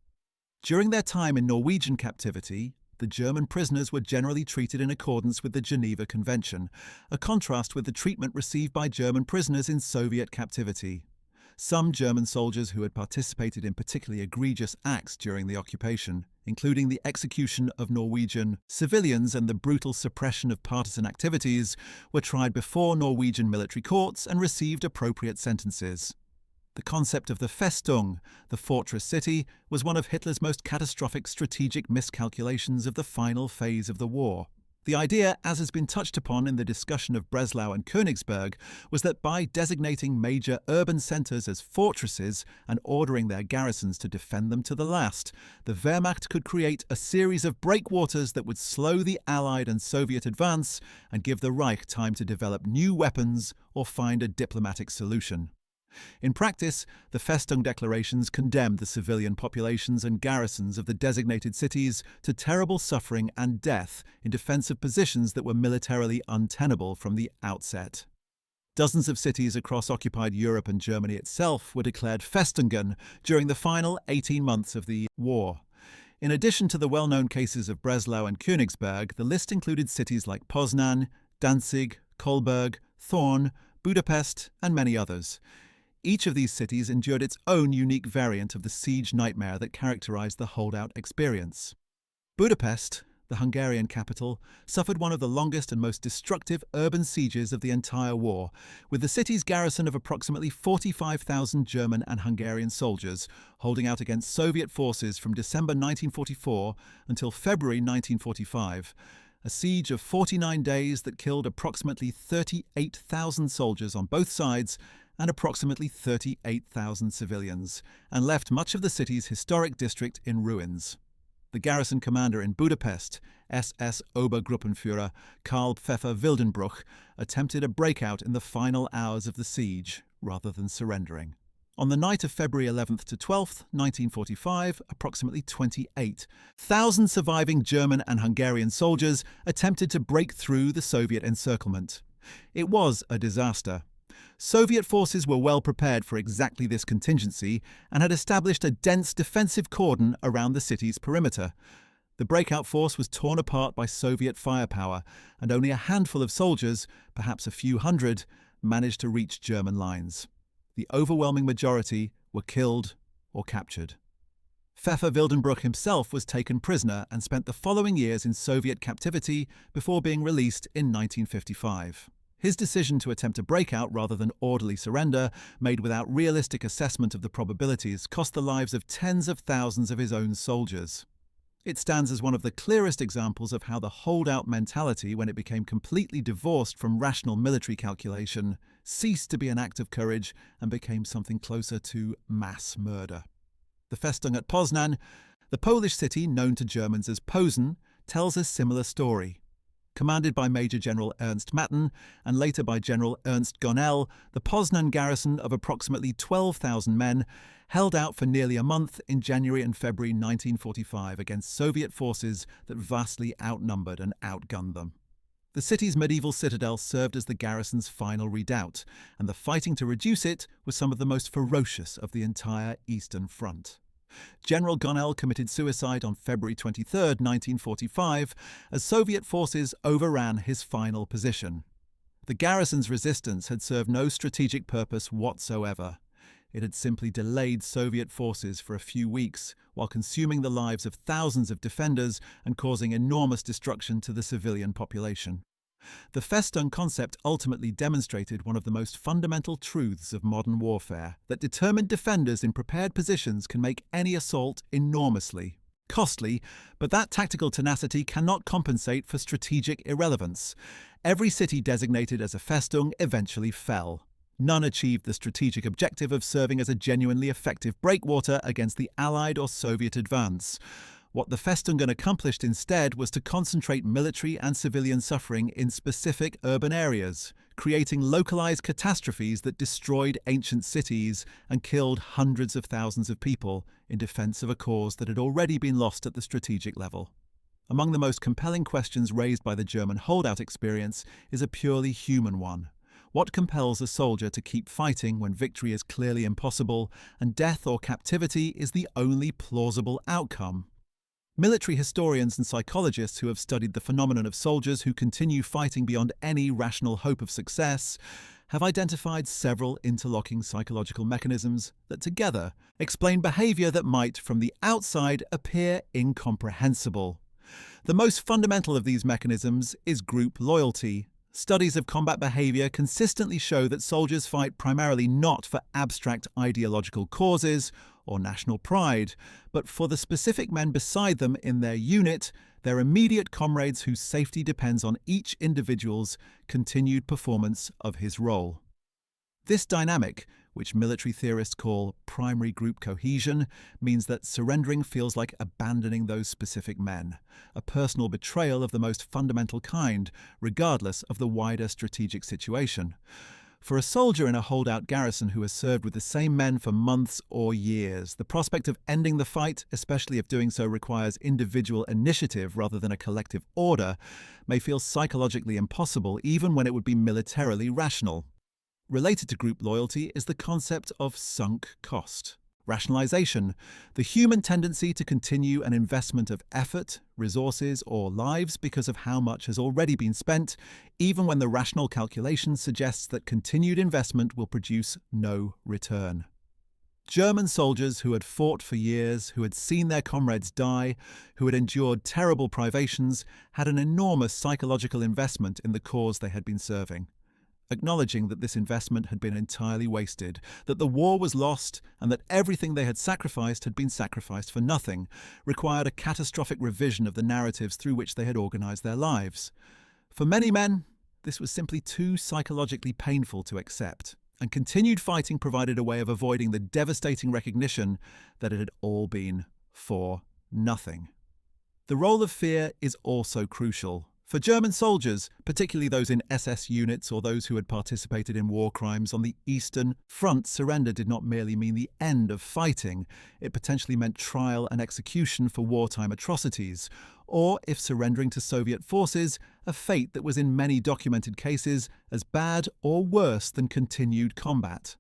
During their time in Norwegian captivity, the German prisoners were generally treated in accordance with the Geneva Convention, a contrast with the treatment received by German prisoners in Soviet captivity. Some German soldiers who had participated in particularly egregious acts during the occupation, including the execution of Norwegian civilians and the brutal suppression of partisan activities, were tried before Norwegian military courts and received appropriate sentences. The concept of the Festung, the fortress city, was one of Hitler's most catastrophic strategic miscalculations of the final phase of the war. The idea, as has been touched upon in the discussion of Breslau and Königsberg, was that by designating major urban centres as fortresses and ordering their garrisons to defend them to the last, the Wehrmacht could create a series of breakwaters that would slow the Allied and Soviet advance and give the Reich time to develop new weapons or find a diplomatic solution. In practice, the Festung declarations condemned the civilian populations and garrisons of the designated cities to terrible suffering and death in defense of positions that were militarily untenable from the outset. Dozens of cities across occupied Europe and Germany itself were declared Festungen during the final 18 months of the war. In addition to the well-known cases of Breslau and Königsberg, the list included cities like Poznan, Danzig, Kolberg, Thorn, Budapest, and many others. Each of these cities endured its own unique variant of the siege nightmare that characterized the holdout experience. Budapest, the Hungarian capital, suffered one of the longest and most destructive urban sieges of the entire war, with the city's garrison of approximately 45,000 German and Hungarian soldiers holding out against Soviet forces from December 1944 until February 1945, a siege of 49 days that killed approximately 38,000 soldiers on both sides and approximately 38,000 civilians, and left much of the city's historic district in ruins. The garrison commander in Budapest, SS Obergruppenführer Karl Pfeffer Wildenbruch, attempted a breakout in the final hours of the siege, rather than surrendering. On the night of February 11th to 12th, 1945, approximately 28,000 surviving German and Hungarian soldiers attempted to break through the Soviet encirclement. It was a disaster. Soviet forces were well prepared for exactly this contingency and had established a dense defensive cordon around the city's perimeter. The breakout force was torn apart by Soviet firepower, and only a handful of soldiers, perhaps a few hundred, managed to reach German lines. The overwhelming majority were killed or captured. Pfeffer Wildenbruch himself was taken prisoner and spent the following years in Soviet captivity before being released in 1955. His decision to attempt a breakout rather than orderly surrender, made without realistic assessment of the probabilities, cost the lives of tens of thousands of his own soldiers. It stands as one of the clearest examples of how the holdout mentality, when it became completely divorced from rational military calculation, ceased to be an act of courage and became something closer to mass murder. The Festung at Poznan, the Polish city known to Germans as Posen, tells a similar story. Commanded by Major General Ernst Matten and later by General Ernst Gonell, the Poznan garrison of approximately 12,000 men held out for nearly a month in January and February 1945 against Soviet forces that vastly outnumbered and outgunned them. The city's medieval citadel served as the garrison's final redoubt, and the fighting to reduce it was some of the most ferocious of the entire Eastern Front. General Gonell committed suicide on February 23, 1945, as Soviet forces overran his final position. The garrison's resistance had served no strategic purpose whatsoever. It had simply delayed Soviet forces for a few weeks, while consuming the lives of thousands of defenders and causing enormous destruction to the civilian population. The Festung concept ultimately demonstrated one of the most fundamental truths of modern warfare, that determined defenders in prepared positions can make any assault enormously costly, but that tactical tenacity cannot compensate for strategic irrelevance. Every city designated as a Festung eventually fell. None achieved the strategic objective of serving as a genuinely effective breakwater against the Allied or Soviet advance. What the Festungen accomplished instead was to concentrate military and civilian suffering in specific urban areas, creating localized catastrophes that destroyed ancient cities and killed hundreds of thousands of people in defense of a cause that had already been lost at the strategic level. Among the most compelling questions raised by the German holdout experience is a purely human one. What compels a soldier to keep fighting when victory is clearly impossible and death or captivity is the only plausible outcome? Military historians and psychologists who have studied the phenomenon of soldiers who continue fighting beyond any rational hope of success have identified several interlocking psychological mechanisms that together explain behavior that might, from the outside, appear incomprehensible. The most fundamental of these mechanisms is group loyalty. Studies of combat behavior consistently show that soldiers fight primarily not for abstract ideological causes or national pride, but for the specific men beside them in their unit, their immediate comrades whose safety depends on each individual's continued performance of his role. This dynamic, which military theorists call primary group cohesion, means that surrendering feels like abandoning those specific men, a personal betrayal of the most fundamental kind, regardless of the wider strategic situation. For a soldier in a holdout garrison who has served with the same men for months or years, the prospect of ending the fight, especially if doing so requires individual initiative rather than a collective order, may feel psychologically impossible even when it would be militarily rational. Related to group loyalty is the concept of sunk cost. Rationalization, the human tendency to continue an investment of effort, resources, or lives because of how much has already been spent, even when the rational calculation suggests that continued investment will produce no return. German soldiers who had fought for years, who had seen their comrades die, who had endured terrible privations, had an enormous psychological investment in the cause they had been serving. Acknowledging that this investment had been entirely wasted, that the war was lost, and that everything they had sacrificed had been sacrificed for nothing, required a catastrophic revision of the narratives through which they had organized their lives. For many men, this was simply too psychologically painful to accept, and continued fighting provided a way of avoiding the devastating recognition that it had all been for nothing. The role of fear is also crucial. For German soldiers, particularly those in SS units or those who had participated in war crimes on the Eastern Front, surrender did not merely mean the end of fighting. It potentially meant trial and execution for wartime atrocities, or, if surrendering to Soviet forces, a fate that was in many documented cases as bad or worse than continued combat.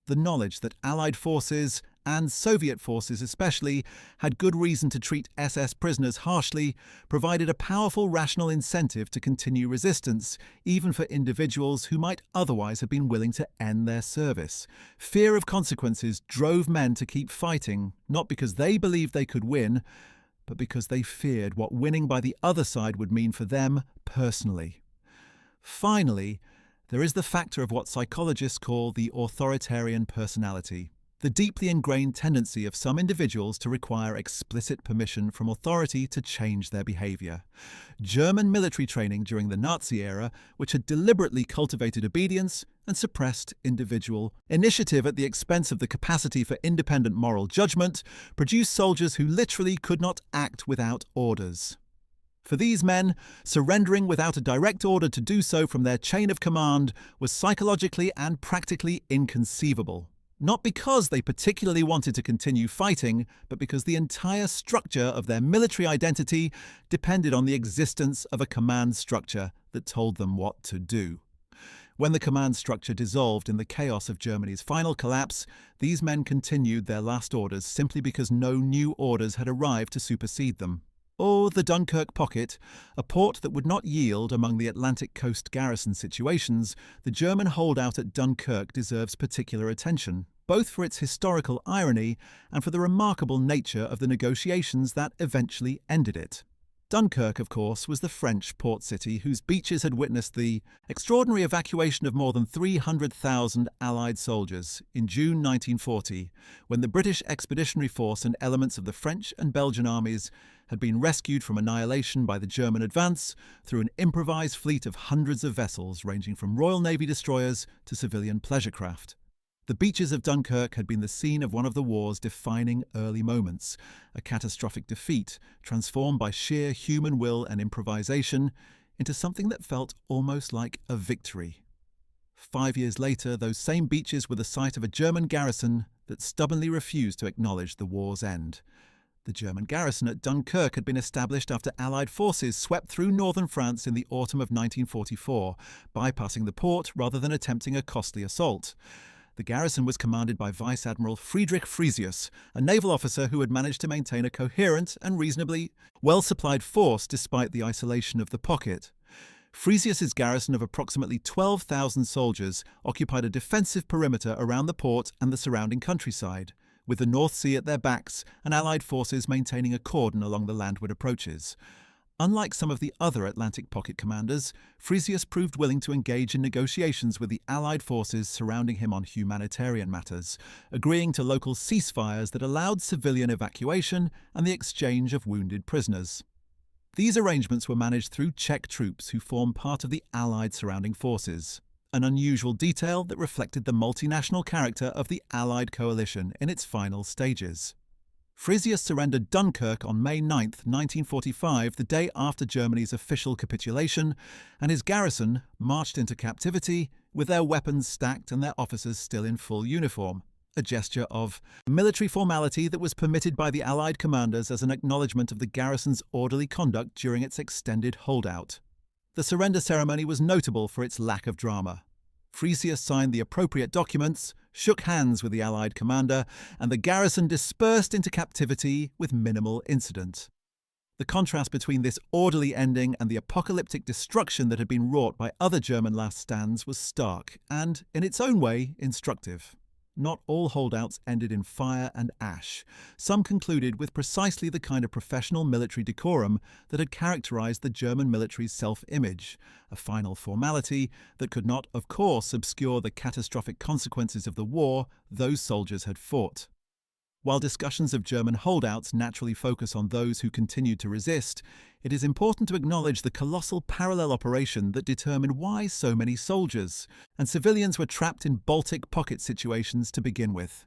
The knowledge that Allied forces, and Soviet forces especially, had good reason to treat SS prisoners harshly, provided a powerful rational incentive to continue resistance, even for individuals who might otherwise have been willing to end their service. Fear of consequences drove men to keep fighting, not because they believed they could win, but because they feared what winning by the other side would mean for them personally. Finally, there is the factor of what psychologists call the authoritarian personality, the deeply ingrained tendency of some individuals to require explicit permission from authority to change their behavior. German military training during the Nazi era, which had deliberately cultivated obedience and suppressed individual initiative at the expense of the capacity for independent moral judgment, produced soldiers who literally could not act without orders. For these men, surrendering without a direct order to do so from their chain of command was psychologically and practically inconceivable. Not because they particularly wanted to continue fighting, but because the entire structure of their military identity depended on the existence of a command structure that told them what to do. When the command structure dissolved in the chaos of Germany's final collapse, these men continued their last orders simply because no new orders had arrived to supersede them. Or the Dunkirk pocket, a port that would not yield among the Atlantic coast garrison situations, the German holdout at Dunkirk deserves particular attention, both for its historical irony and for the remarkable nature of the negotiations that eventually ended it. Dunkirk, of course, was the French port city whose beaches had witnessed the extraordinary evacuation of more than 300,000 Allied soldiers in June 1940, when the British Expeditionary Force and elements of the French and Belgian armies had been rescued from annihilation by the German advance through an improvised fleet of hundreds of vessels ranging from Royal Navy destroyers to civilian pleasure craft. The beaches of Dunkirk had been the scene of one of the war's defining early moments, a catastrophic defeat transformed by sheer human will and improvisation into something that felt almost like a victory. 5 years later, those same beaches were the site of a German garrison that stubbornly refused to acknowledge the war's end. The German garrison at Dunkirk had been established after Allied forces swept through northern France in the autumn of 1944, bypassing the port rather than attempting a costly assault. The garrison was commanded by Vice Admiral Friedrich Frisius, a naval officer who had managed to maintain a coherent and reasonably well-supplied force despite the isolation of the pocket. Frisius's garrison of approximately 12,000 soldiers occupied a defensive perimeter around the port and the surrounding countryside, with the North Sea at their backs and Allied forces maintaining a cordon along the landward approaches. Unlike some of the other Atlantic pocket commanders, Frisius proved willing to engage in negotiations with the Allied forces surrounding him on humanitarian matters, agreeing to local ceasefires that allowed civilian evacuation and the exchange of wounded prisoners. These arrangements were managed through Czech troops who formed part of the Allied surrounding forces, an unusual detail that reflected the multinational character of the Allied coalition in its final stages. Frisius surrendered Dunkirk on May 9, 1945, the day after Germany's official capitulation, and his garrison marched into captivity with their weapons stacked and their officers still in full uniform, a gesture of military formality that was permitted by the Allied commanders as an acknowledgement of the garrison's orderly conduct during its extended holdout. The surrender ceremony was notable for its lack of drama. Frisius signed the appropriate documents, shook hands with the Allied commander, and the garrison dispersed into captivity with minimal incident. The contrast between this orderly ending and the apocalyptic destruction that had been wrought by other German last stands was stark and, in its own way, instructive. Not all holdouts ended in fire and ash. Some concluded with precisely the kind of professional military decorum that had characterized the German military's self-image, a final formality that could not, of course, obscure the catastrophic consequences of the war those soldiers had fought. While discussions of German holdouts naturally focus on those who continued to resist, it is important to acknowledge the colossal parallel operation that determined why so many soldiers and civilians were trapped in Baltic pocket situations to begin with.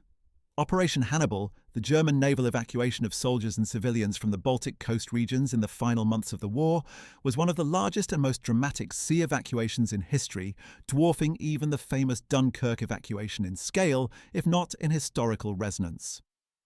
Operation Hannibal, the German naval evacuation of soldiers and civilians from the Baltic coast regions in the final months of the war, was one of the largest and most dramatic sea evacuations in history, dwarfing even the famous Dunkirk evacuation in scale, if not in historical resonance.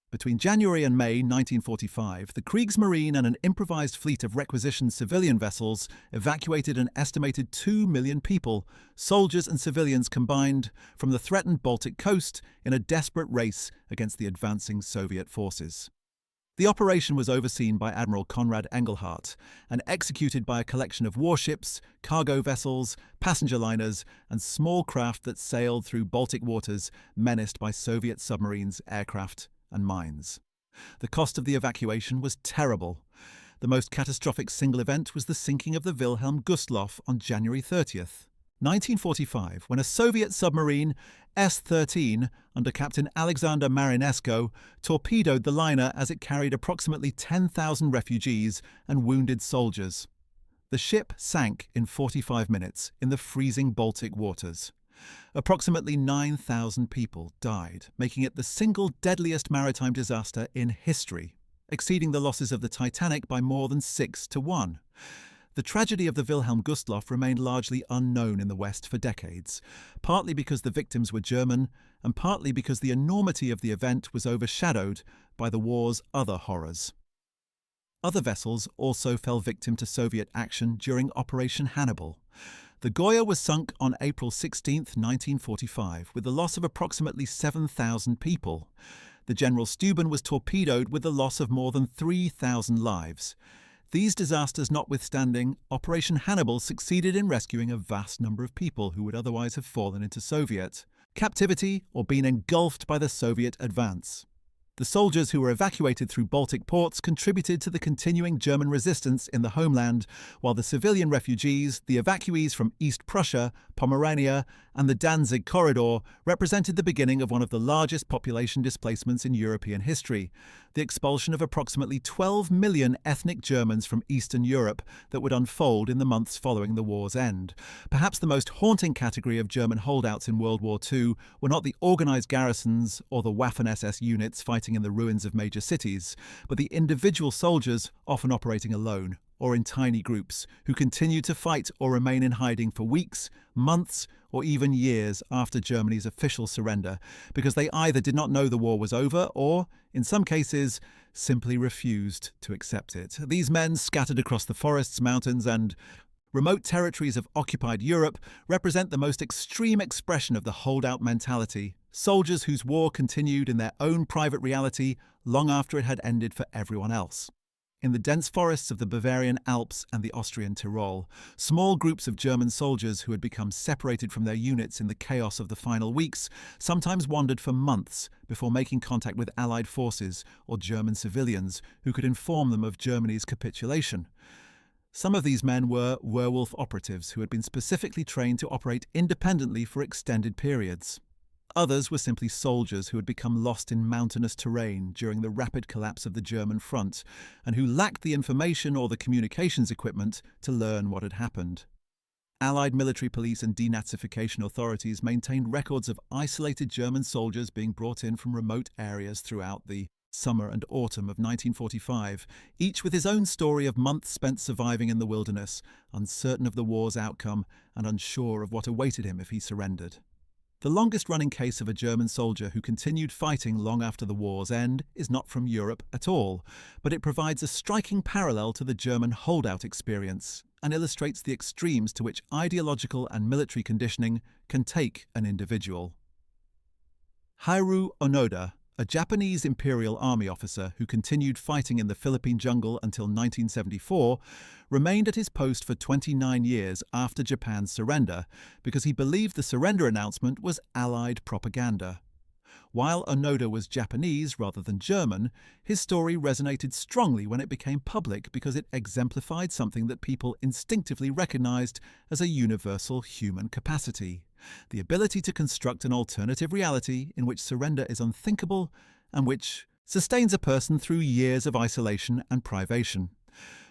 Between January and May 1945, the Kriegsmarine and an improvised fleet of requisitioned civilian vessels evacuated an estimated 2 million people, soldiers and civilians combined, from the threatened Baltic coast in a desperate race against the advancing Soviet forces. The operation was overseen by Admiral Konrad Engelhardt and executed by a collection of warships, cargo vessels, passenger liners, and small craft that sailed through Baltic waters menaced by Soviet submarines, aircraft, and mines. The cost of the evacuation was terrible. The most catastrophic single event was the sinking of the Wilhelm Gustloff on January 30th, 1945, when a Soviet submarine, S-13, under Captain Alexander Marinesco, torpedoed the liner as it carried approximately 10,000 refugees and wounded soldiers. The ship sank in 45 minutes in the freezing Baltic waters. Approximately 9,000 people died, making it the single deadliest maritime disaster in history, exceeding the losses of the Titanic by more than 6 to 1. The tragedy of the Wilhelm Gustloff remained largely unknown in the West for decades, partly because the victims were German, and partly because the enormity of the event was overshadowed by the war's other horrors. Other vessels also fell victim to Soviet action during Operation Hannibal. The Goya was sunk on April 16, 1945, with the loss of approximately 7,000 people. The General Steuben was torpedoed with the loss of more than 3,000 lives. These disasters notwithstanding, Operation Hannibal succeeded in rescuing a vast number of people who would otherwise have fallen into Soviet captivity or been engulfed by the Soviet advance. The soldiers who were evacuated through Baltic ports contributed to the continuing German resistance in the homeland, while the civilian refugees, the evacuees from East Prussia, Pomerania, and the Danzig corridor, represented the beginning of one of the largest population displacements in European history, the expulsion of approximately 12 million ethnic Germans from Eastern Europe that would unfold in the months following the war's end. Perhaps the most haunting category of German holdouts in World War II were not the organised garrisons or the Waffen-SS units fighting in the ruins of major cities, but the individual soldiers, often operating alone or in tiny groups, who continued to fight or remain in hiding for weeks, months, or even years after Germany's official surrender, because they either did not know the war was over or, in some cases, simply refused to accept it. These men, scattered across the forests, mountains, and remote territories of occupied Europe, represent the most extreme expression of the holdout mentality. Soldiers whose war continued in their own private reality long after it had ended for everyone else. In the dense forests of the Bavarian Alps and the Austrian Tyrol, small groups of German soldiers who had become separated from their units in the chaos of the final weeks sometimes wandered for months before making contact with Allied forces or German civilians who could inform them of Germany's capitulation. Some of these men were Werewolf operatives who had been specifically trained to operate independently for extended periods. Others were simply soldiers who had become lost in mountainous terrain during the rapid collapse of the German front and who lacked the information or the communications equipment to learn what had happened. Allied military police and denazification authorities maintained records of isolated German soldiers being brought in from remote areas throughout the summer and autumn of 1945, each with his own story of months spent surviving in the wilderness, uncertain of the war's outcome and unsure of what awaited him if he surrendered. The longest-running case of a German soldier who continued fighting long after the war's end is not from Europe at all, but it provides a striking parallel to the German holdout experience. and illustrates the extremes to which ideological and military conditioning can take an individual. Haru Onoda, a Japanese Imperial Army officer who continued fighting in the Philippine jungle until 1974, remained at his post for 29 years after Japan's surrender because he believed the surrender announcement was Allied propaganda. While Onoda was Japanese rather than German, his story resonated strongly when it became public because it exemplified something that people instinctively recognized as a universal human capacity: the ability to construct an alternative reality in which surrender is unthinkable and which sustains a person through years of isolation and privation.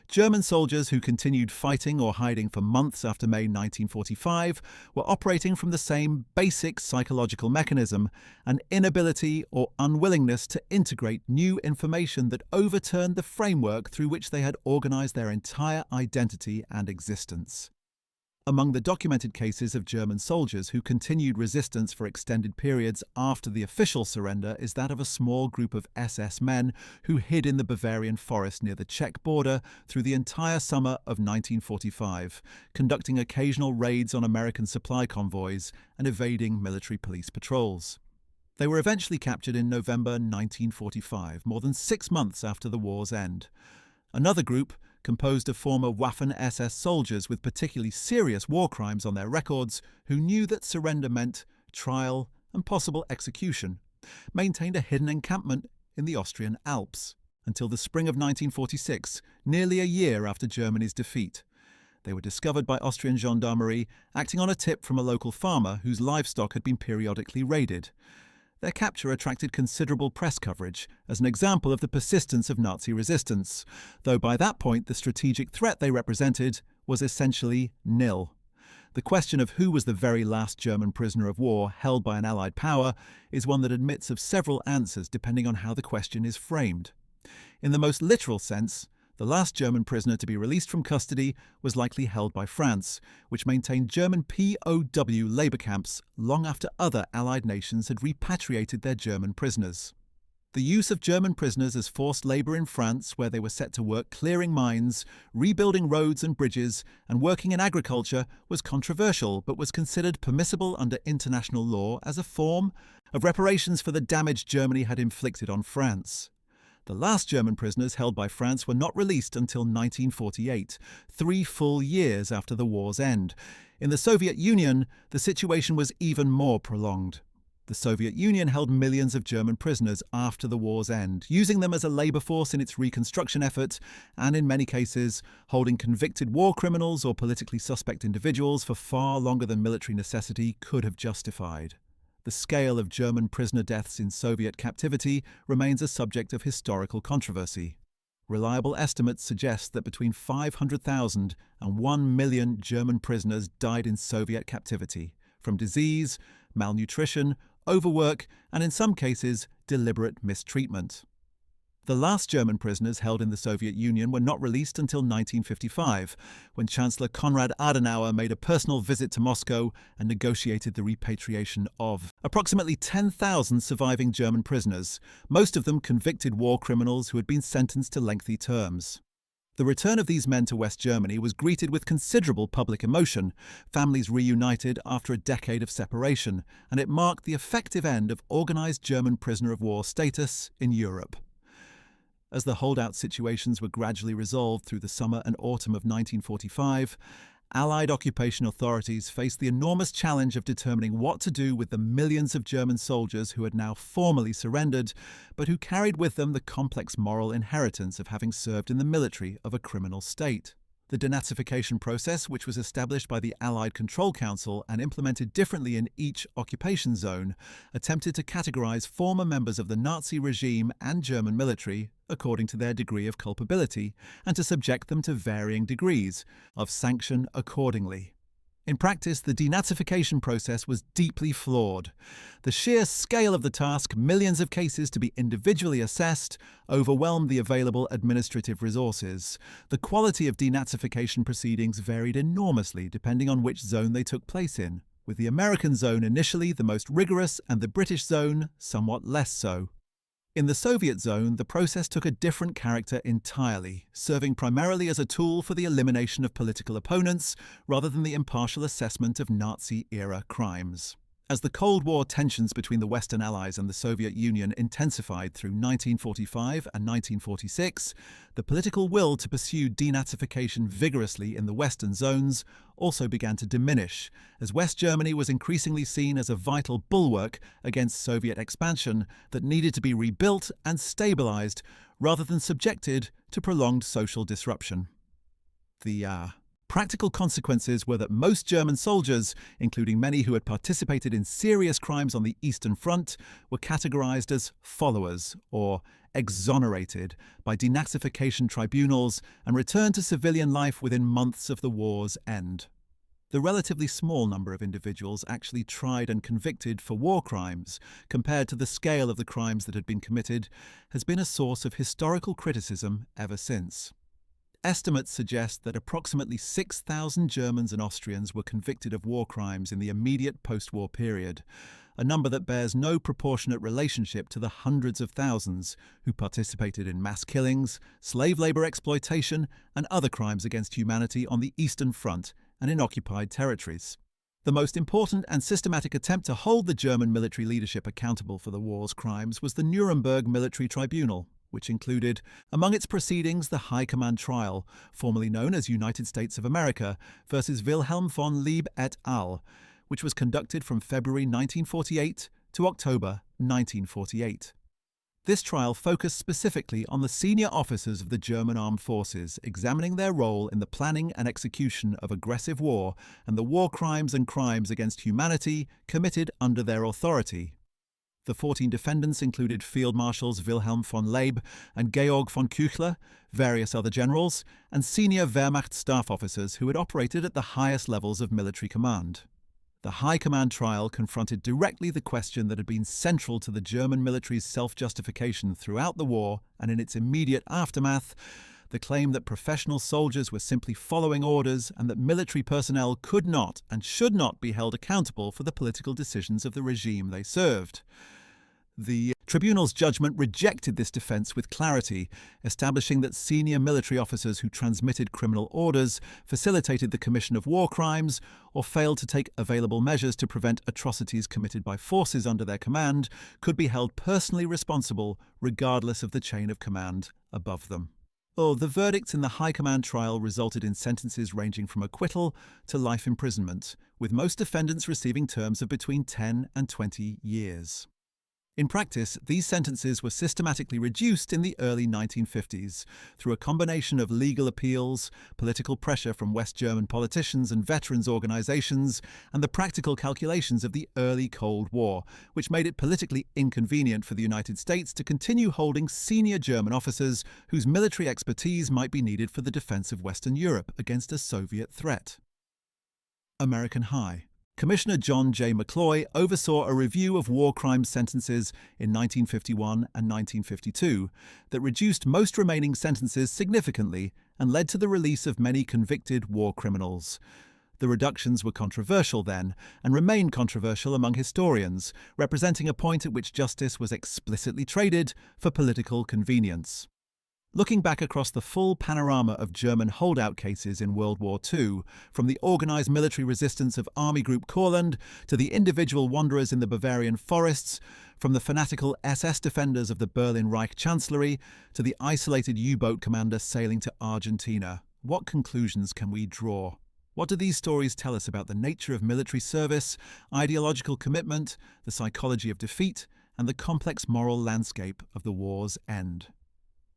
German soldiers who continued fighting or hiding for months after May 1945 were operating from the same basic psychological mechanism: an inability or unwillingness to integrate new information that overturned the framework through which they had organized their entire identity and existence. Among the documented cases of German soldiers who continued resistance for extended periods after the official surrender is that of a small group of SS men who hid in the Bavarian forest near the Czech border through the entire summer of 1945, conducting occasional raids on American supply convoys and evading military police patrols. They were eventually captured in November 1945, more than 6 months after the war's end. Another group, composed of former Waffen-SS soldiers with particularly serious war crimes on their records who knew that surrender meant trial and possible execution, maintained a hidden encampment in the Austrian Alps until the spring of 1946, nearly a year after Germany's defeat. They were discovered by Austrian gendarmerie acting on a tip from a local farmer whose livestock had been periodically raided. Their capture attracted considerable press coverage as an example of the persistence of Nazi resistance, though by that point the strategic threat they represented was essentially nil. The question of who was the very last German prisoner of war held by an Allied power is one that admits of several answers depending on how the question is framed. In the most literal sense, the last German prisoner to be released from custody was likely held by France, which maintained German POW labour camps long after other Allied nations had repatriated their German prisoners. The use of German prisoners as forced labour in France, where they were set to work clearing mines, rebuilding roads and bridges, and working in agriculture, was controversial but was considered permissible under international law as a form of reparations for the damage Germany had inflicted on France. The last German prisoners held by France were not released until 1948, 3 full years after the war's end. In the Soviet Union, the situation was even more prolonged. The Soviet Union held millions of German prisoners after the war's end, using them as a labour force in its reconstruction effort, and in many cases, holding convicted war criminals or politically suspect individuals for far longer than military necessity could have justified. The scale of German prisoner deaths in Soviet captivity remains a subject of historical controversy. Reliable estimates suggest that between 500,000 and 1 million German prisoners died in Soviet captivity, from disease, malnutrition, overwork, and in some cases, deliberate mistreatment. The last German prisoners held in the Soviet Union were not released until 1955, when Chancellor Konrad Adenauer made a personal visit to Moscow and negotiated the repatriation of approximately 10,000 surviving German prisoners, most of them convicted war criminals who had been sentenced to lengthy terms. The return of these men to West Germany was greeted with considerable public emotion. Families reunited after a decade of separation, and it marked the effective end of organised German prisoner of war status in Europe. As the holdout situations were gradually resolved through the summer and autumn of 1945, Allied occupation authorities faced the enormous challenge of determining what to do with the millions of German soldiers who had now formally surrendered, but who carried with them the complex moral inheritance of having served in the military of a criminal state. The Denazification process, which was established by the Allied Control Council and implemented differently in each occupation zone, attempted to categorize former members of the Nazi regime and German military according to their degree of culpability, and to subject them to varying degrees of sanction accordingly. In practice, the denazification process was deeply flawed. The sheer scale of the task, millions of cases to be individually assessed, overwhelmed the available administrative resources. The quality of denazification proceedings varied enormously depending on which zone they took place in, with the American zone initially the most rigorous and the British zone somewhat less so. In the Soviet zone, the process took a different character entirely, serving primarily as a tool for the elimination of political opponents rather than the impartial assessment of Nazi-era crimes. As the Cold War tensions between the Western Allies and the Soviet Union intensified through 1945 and 1946, the political will to pursue denazification vigorously in the Western zones also began to diminish, as West Germany was increasingly seen as a vital bulwark against Soviet expansion that needed to be rebuilt and stabilized rather than subjected to prolonged social disruption. The practical consequences were that most German soldiers, including many who had participated in serious crimes on the Eastern Front, were categorized as followers or exonerated by denazification tribunals and returned to civilian life within months of the war's end. The relatively small number of individuals actually tried and convicted for war crimes, compared to the scale of the crimes that had been committed, has been a source of historical criticism ever since. Estimates suggest that approximately 6,000 Germans and Austrians were convicted of war crimes in the immediate post-war period, a number that bears no proportionate relationship to the hundreds of thousands who participated in mass killings, slave labor exploitation, and other crimes against humanity on the Eastern Front and in occupied territories. The most important and systematic attempt to hold the German military leadership accountable for the war's crimes was the Nuremberg Military Tribunal, which included, among its proceedings, the High Command Trial, formerly known as United States of America, versus Wilhelm von Lieb et al., which was conducted from February 1948 to October 1948. This trial focused specifically on the senior officers of the German armed forces, examining their role in the planning and execution of aggressive war and the war crimes and crimes against humanity committed under their authority. The 14 defendants included Field Marshals Wilhelm von Leeb and Georg von Küchler, various other generals, and senior Wehrmacht staff officers who had operated at the highest levels of military command. The High Command trial confronted directly the question that had been central to the German military's self-justification throughout the war and in its immediate aftermath, the claim that professional soldiers were simply following orders and that military personnel could not and should not be held accountable for the political decisions of the regime they served. The tribunal's judgment rejected this defense with clarity, establishing that senior military officers who transmitted criminal orders, facilitated the commission of war crimes, or failed to take available measures to prevent atrocities committed by forces under their command could be held personally responsible regardless of the chain of command above them. The verdicts in the High Command trial resulted in sentences ranging from acquittal to life imprisonment, with most defendants receiving terms of between 10 and 20 years. In practice, these sentences were systematically reduced in the early 1950s through a combination of legal appeals, political pressure from West German politicians and veterans organizations, and the practical calculations of the early Cold War, which made it politically inconvenient for the United States to continue holding senior German officers whose military expertise might be needed for the defense of Western Europe against a Soviet threat. American High. Commissioner John J. McCloy oversaw a review of war crimes sentences in 1951 and 1952 that reduced most remaining sentences significantly and led to the release of many convicted war criminals. The reductions were controversial then, and remain controversial among historians, representing a point at which justice was explicitly traded for political convenience. Looking back across the full panorama of German holdout cases in World War II, from the organised military resistance of Army Group Courland to the individual wanderers in the Bavarian forests, from the fanatical SS defenders of the Berlin Reich Chancellery to the isolated U-boat commander sailing to Argentina, what conclusions can we draw? What do these stories tell us about the nature of military service, ideological commitment, the psychology of defeat, and the complex moral landscape of the war's end?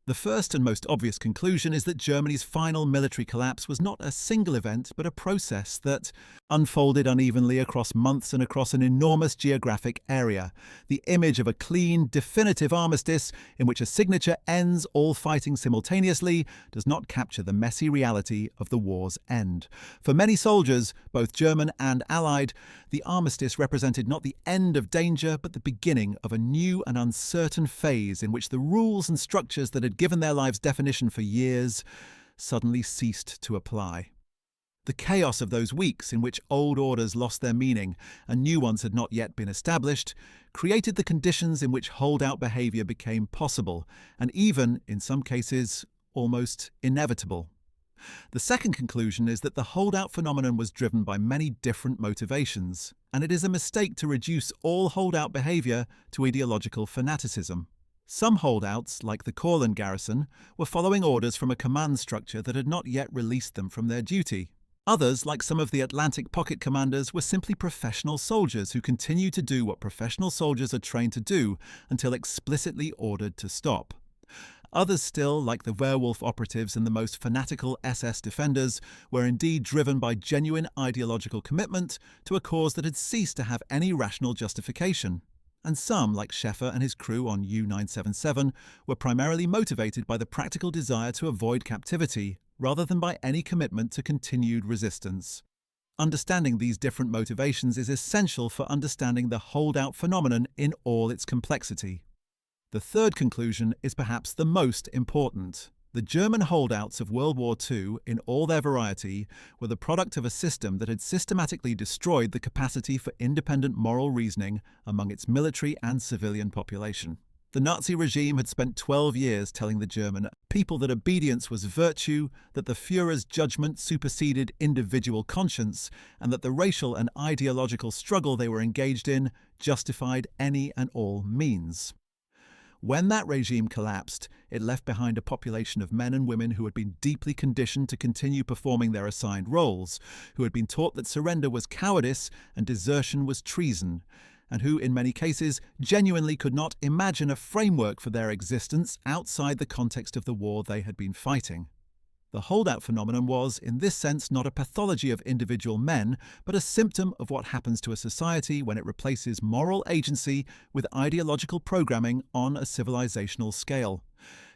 The first and most obvious conclusion is that Germany's final military collapse was not a single event, but a process that unfolded unevenly across months and across an enormous geographic area. The image of a clean, definitive armistice in which a signature ends all fighting simultaneously does not capture the messy reality of the war's end. For many soldiers, both German and Allied, the armistice represented not the end of danger, but the beginning of a new and uncertain phase in which the rules and structures that had given their lives definition for years suddenly ceased to apply. The chaos of those weeks in which old orders lost their meaning and new ones had not yet been established created the conditions in which holdout behaviour became possible and even, in some cases, almost inevitable. The second conclusion is that the holdout phenomenon was driven by many different motivations, and it is a mistake to reduce all holdout behaviour to ideological fanaticism. Some holdouts, like the Courland garrison, were following orders from a command structure that had not yet released them from their duty. Others, like some of the Atlantic pocket commanders, were simply professional soldiers who continued to do what professional soldiers are trained to do until explicitly ordered to stop. Others still, like the Werewolf operatives and the most fanatical SS defenders, were indeed driven by genuine ideological commitment to a cause that had ceased to have any rational justification. And some, like Schäfer and his crew on U-977, were primarily motivated by the practical desire to avoid captivity, rather than by any commitment to continued resistance. Understanding these different motivations is essential for understanding the holdout phenomenon in all its complexity. The third conclusion is perhaps the most important. The German holdouts of World War II, in all their variety, were the product of a system that had systematically destroyed the capacity for independent moral reasoning among its military and civilian population. The Nazi regime had spent 12 years telling the German people that obedience was virtue, that the Führer's judgment superseded individual conscience, and that the racial and ideological struggle they were engaged in justified any and all means. When that regime collapsed, it left behind a population of men and women who had been deeply conditioned to continue performing their assigned roles, who had been taught that surrender was cowardice and desertion was treason, and who, in many cases, genuinely could not imagine a framework for their existence outside the context of the war they had been fighting. The holdout phenomenon was, in this sense, not a pathology of individual men, but a symptom of what happens to a society when it replaces moral agency with ideological programming on a civilizational scale.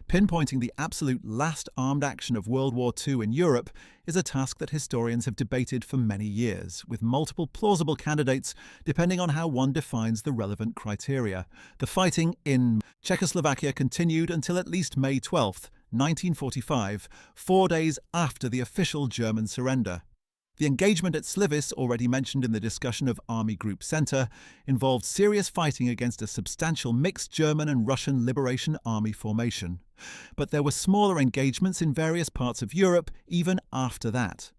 Pinpointing the absolute last armed action of World War II in Europe is a task that historians have debated for many years, with multiple plausible candidates depending on how one defines the relevant criteria. The fighting in Czechoslovakia continued until at least May 12th, 1945, 4 days after the official German surrender. The engagement at Slivis, already mentioned in the discussion of Army Group Center, involved serious fighting against a substantial mixed German and Russian Liberation Army formation. But there were smaller engagements in various parts of Europe even after that.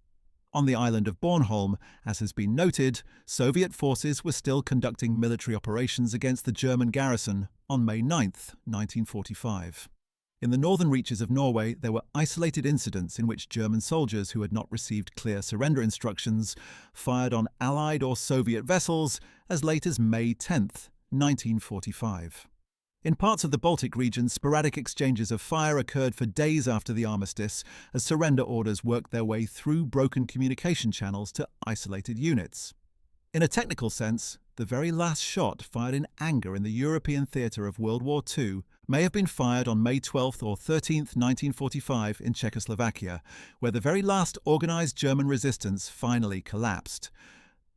On the island of Bornholm, as has been noted, Soviet forces were still conducting military operations against the German garrison on May 9th, 1945. In the northern reaches of Norway, there were isolated incidents in which German soldiers who had not received clear surrender instructions fired on Allied or Soviet vessels as late as May 10, 1945. In parts of the Baltic region, sporadic exchanges of fire occurred for days after the armistice as surrender orders worked their way through broken communication channels to isolated units. In a technical sense, the very last shot fired in anger in the European theatre of World War II may have been fired on May 12th or 13th, 1945 in Czechoslovakia, where the very last organised German resistance finally collapsed.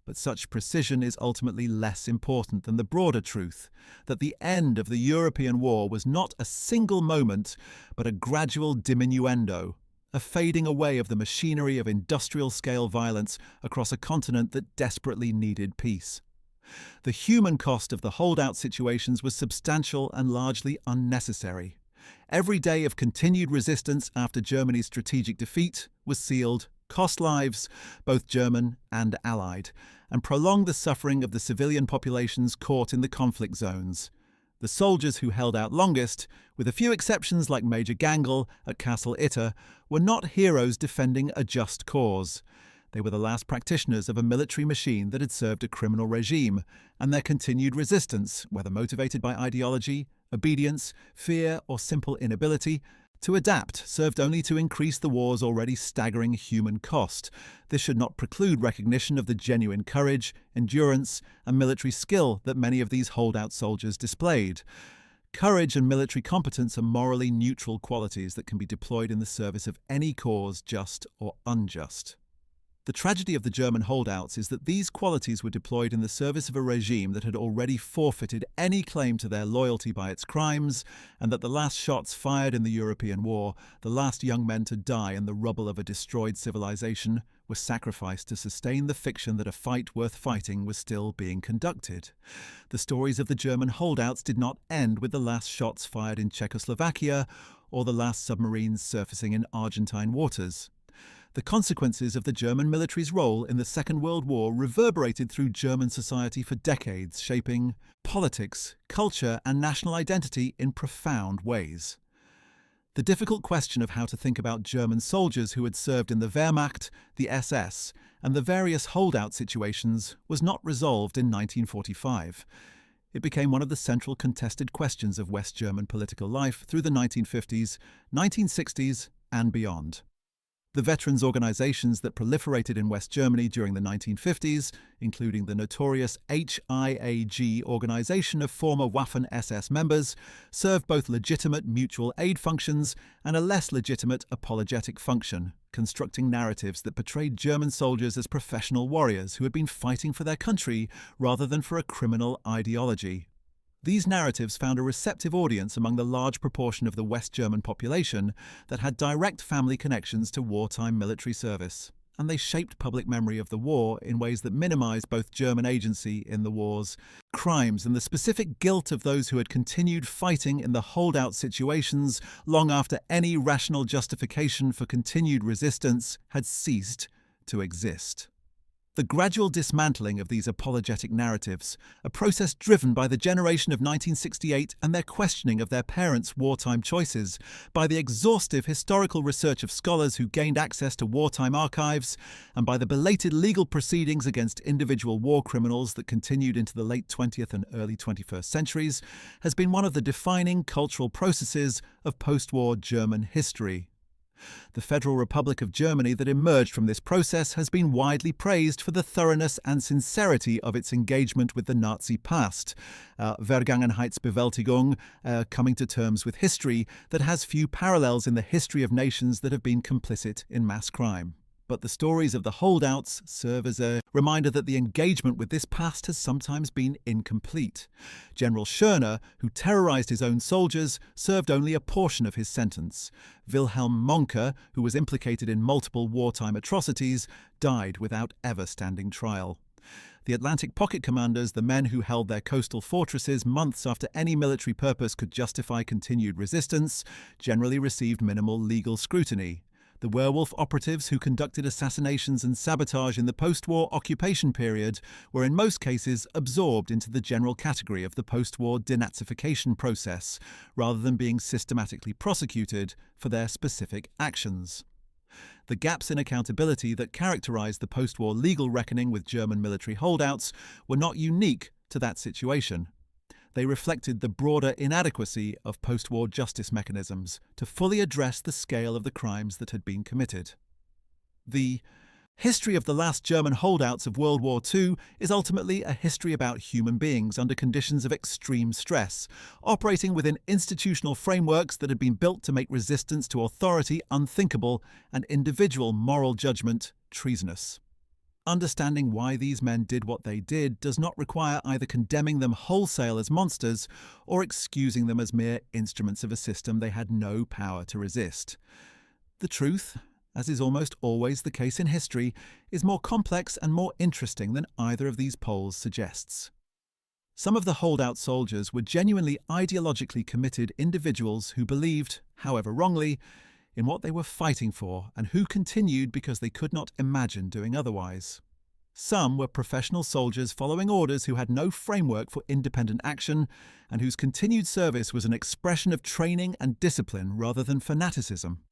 But such precision is ultimately less important than the broader truth that the end of the European war was not a single moment, but a gradual diminuendo, a fading away of the machinery of industrial-scale violence across a continent that desperately needed peace. The human cost of the holdout situations was substantial and largely unnecessary. Every day of continued resistance after Germany's strategic defeat was sealed, cost lives, both German and Allied, and prolonged the suffering of the civilian populations caught in the conflict zones. The soldiers who held out longest, with a few exceptions like Major Gangl at Castle Itter, were not heroes defending a just cause. They were the last practitioners of a military machine that had served a criminal regime, and their continued resistance, whether motivated by ideology, obedience, fear, or simple inability to adapt, served only to increase the war's already staggering human cost. This should not preclude recognition of the genuine courage, endurance, and military skill that many of these holdout soldiers displayed. Courage and military competence are morally neutral qualities that can be deployed in the service of any cause, just or unjust. The tragedy of the German holdouts is that these qualities were deployed in the service of a regime that had already forfeited any claim to their loyalty by its crimes, and that the last shots fired in the European war, the last young men to die in the rubble of a destroyed civilization, were sacrificed to sustain the fiction that a fight worth fighting was still being conducted. The stories of the German holdouts did not end with the last shots fired in Czechoslovakia or the last submarines surfacing in Argentine waters. The consequences of the German military's role in the Second World War reverberated through German society for decades, shaping politics, culture, and national identity in profound ways. The difficult question of how to think about German soldiers who had served in the Wehrmacht, the SS, and the various holdout situations was not resolved in 1945. It became one of the central contested questions of West German political life through the 1950s, 1960s, and beyond. The veterans' organizations that proliferated in West Germany during the 1950s, including the notorious HIAG organization of former Waffen-SS members, served both legitimate mutual aid functions and a less legitimate apologetic function, constructing narratives that portrayed German soldiers as professional warriors who had been fighting for their country rather than for a criminal ideology. These narratives found a receptive audience among the large proportion of the West German population that had direct family connections to wartime military service, and they shaped public memory of the war in ways that minimized both German agency in the war's crimes and the specific guilt of those who had continued fighting in the holdout situations long after any rational justification for continued resistance had ceased to exist. The gradual dismantling of these apologetic narratives, a process driven by the generation of 1968 and their questioning of their parents' wartime choices, by the exhaustive historical research of scholars who gained access to wartime archives, and by the belated legal proceedings against individual war criminals that continued into the late 20th and early 21st centuries, has been one of the defining cultural processes of post-war German history. The Federal Republic of Germany that emerged from this process has been widely praised for the thoroughness and sincerity of its engagement with the Nazi past, Vergangenheitsbewältigung, coming to terms with history, that has few parallels in the history of nations that have been complicit in mass crime. But the stories of the holdouts serve as a reminder that the engagement with this past has sometimes been incomplete. General Schörner, who terrorized his own soldiers, served only a portion of his sentence. Wilhelm Mohnke, who was implicated in multiple wartime atrocities, died without ever standing trial. The Atlantic pocket commanders, the men who held their coastal fortresses months after any military purpose could justify continued resistance, generally received minimal legal scrutiny. The Werewolf operatives who conducted assassinations and sabotage in the post-war occupation period were in most cases absorbed into the general category of the post-war Denazification process, rather than being systematically prosecuted for their specific actions. The gaps in accountability that characterized the post-war legal reckoning with German military holdouts were not unique to that situation. They reflected the broader inadequacy of post-war justice mechanisms to fully address the scale of the crimes that had been committed. The history of the last German holdouts of World War II is ultimately a history about human beings under conditions of extreme stress, operating within institutional frameworks that had been built to make resistance to authority unthinkable and individual moral judgment treasonous. Understanding why these men did what they did does not require either condemning them wholesale as monsters or excusing them as mere instruments of a system they had no power to resist. The truth, as is almost always the case in history, is more complex and more interesting than either of these polls suggests. Some of the holdout soldiers were genuinely ideologically committed individuals who believed, however wrongly, in what they were fighting for and who continued because they could not imagine doing otherwise. Some were professional soldiers following orders who had no framework for independent action and whose continued service was an expression of training and discipline rather than fanaticism.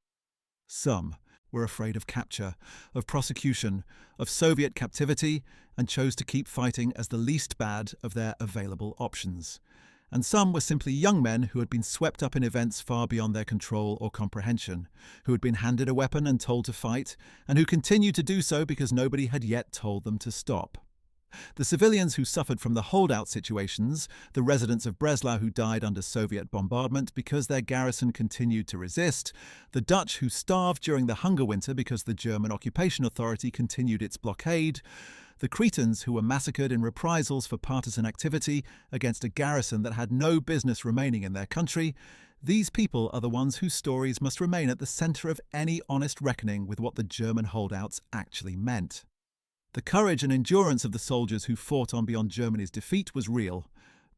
Some were afraid of capture, of prosecution, of Soviet captivity, and chose to keep fighting as the least bad of their available options. And some were simply young men who had been swept up in events far beyond their control or comprehension, who had been handed a weapon and told to fight, and who continued to do so because nobody had yet told them to stop. The civilians who suffered from the holdout situations, the residents of Breslau who died under Soviet bombardment because their garrison continued to resist, the Dutch who starved during the Hunger Winter because the German occupation authority continued its blockade, the Cretans who were massacred in reprisals for partisan activity against a garrison that had no business remaining in their country, these people are the ones whose stories must remain at the centre of any honest reckoning with what the German holdouts actually meant. The courage and endurance of the soldiers who fought on beyond Germany's defeat was real,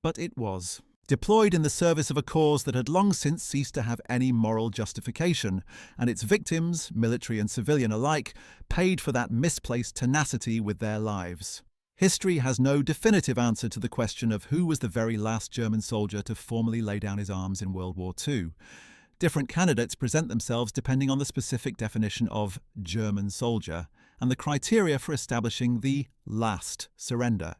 but it was deployed in the service of a cause that had long since ceased to have any moral justification, and its victims, military and civilian alike, paid for that misplaced tenacity with their lives. History has no definitive answer to the question of who was the very last German soldier to formally lay down his arms in World War II. Different candidates present themselves depending on the specific definition of German soldier and the criteria for establishing the last surrender.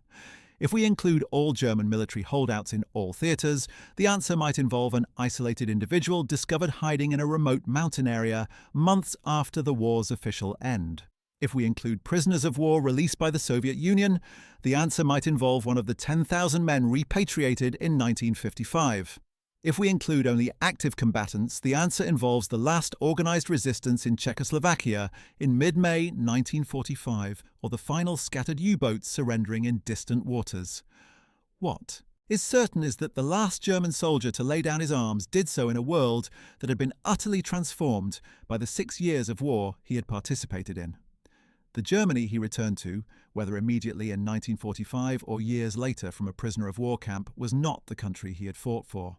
If we include all German military holdouts in all theatres, the answer might involve an isolated individual discovered hiding in a remote mountain area months after the war's official end. If we include prisoners of war released by the Soviet Union, the answer might involve one of the 10,000 men repatriated in 1955. If we include only active combatants, the answer involves the last organised resistance in Czechoslovakia in mid-May 1945, or the final scattered U-boats surrendering in distant waters. What is certain is that the last German soldier to lay down his arms did so in a world that had been utterly transformed by the 6 years of war he had participated in. The Germany he returned to, whether immediately in 1945 or years later from a prisoner of war camp, was not the country he had fought for.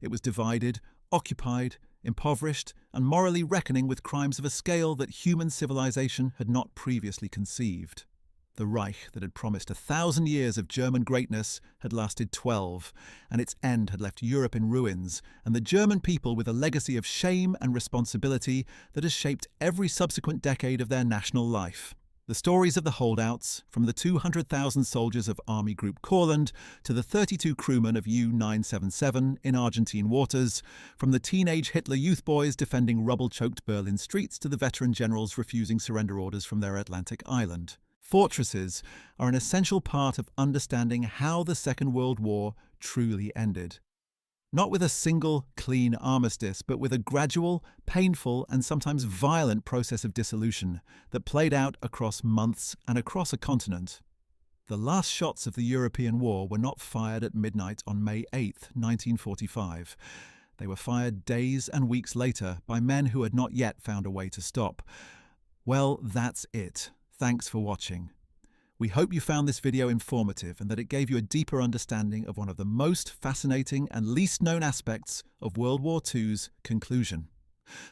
It was divided, occupied, impoverished, and morally reckoning with crimes of a scale that human civilization had not previously conceived. The Reich that had promised 1,000 years of German greatness had lasted 12, and its end had left Europe in ruins, and the German people with a legacy of shame and responsibility that has shaped every subsequent decade of their national life. The stories of the holdouts, from the 200,000 soldiers of Army Group Courland to the 32 crewmen of U-977 in Argentine waters, from the teenage Hitler youth boys defending rubble-choked Berlin streets to the veteran generals refusing surrender orders from their Atlantic island. Fortresses are an essential part of understanding how the Second World War truly ended. Not with a single, clean armistice, but with a gradual, painful, and sometimes violent process of dissolution that played out across months and across a continent. The last shots of the European war were not fired at midnight on May 8, 1945. They were fired days and weeks later by men who had not yet found a way to stop. Well, that's it. Thanks for watching. We hope you found this video informative and that it gave you a deeper understanding of one of the most fascinating and least known aspects of World War II's conclusion.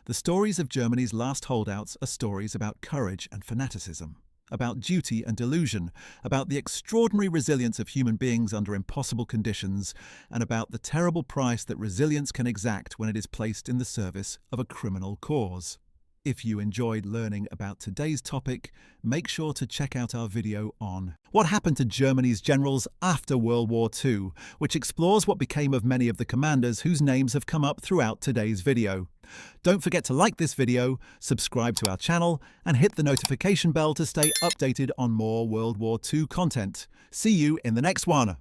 The stories of Germany's last holdouts are stories about courage and fanaticism, about duty and delusion, about the extraordinary resilience of human beings under impossible conditions, and about the terrible price that resilience can exact when it is placed in the service of a criminal cause. If you enjoyed learning about today's topic, make sure to check out our video on what happened to Germany's generals after World War II, which explores what became of many of the commanders whose names have come up throughout today's video. Don't forget to like this video, subscribe to our channel, and hit the notification bell to stay updated on more World War II content. See you in the next one!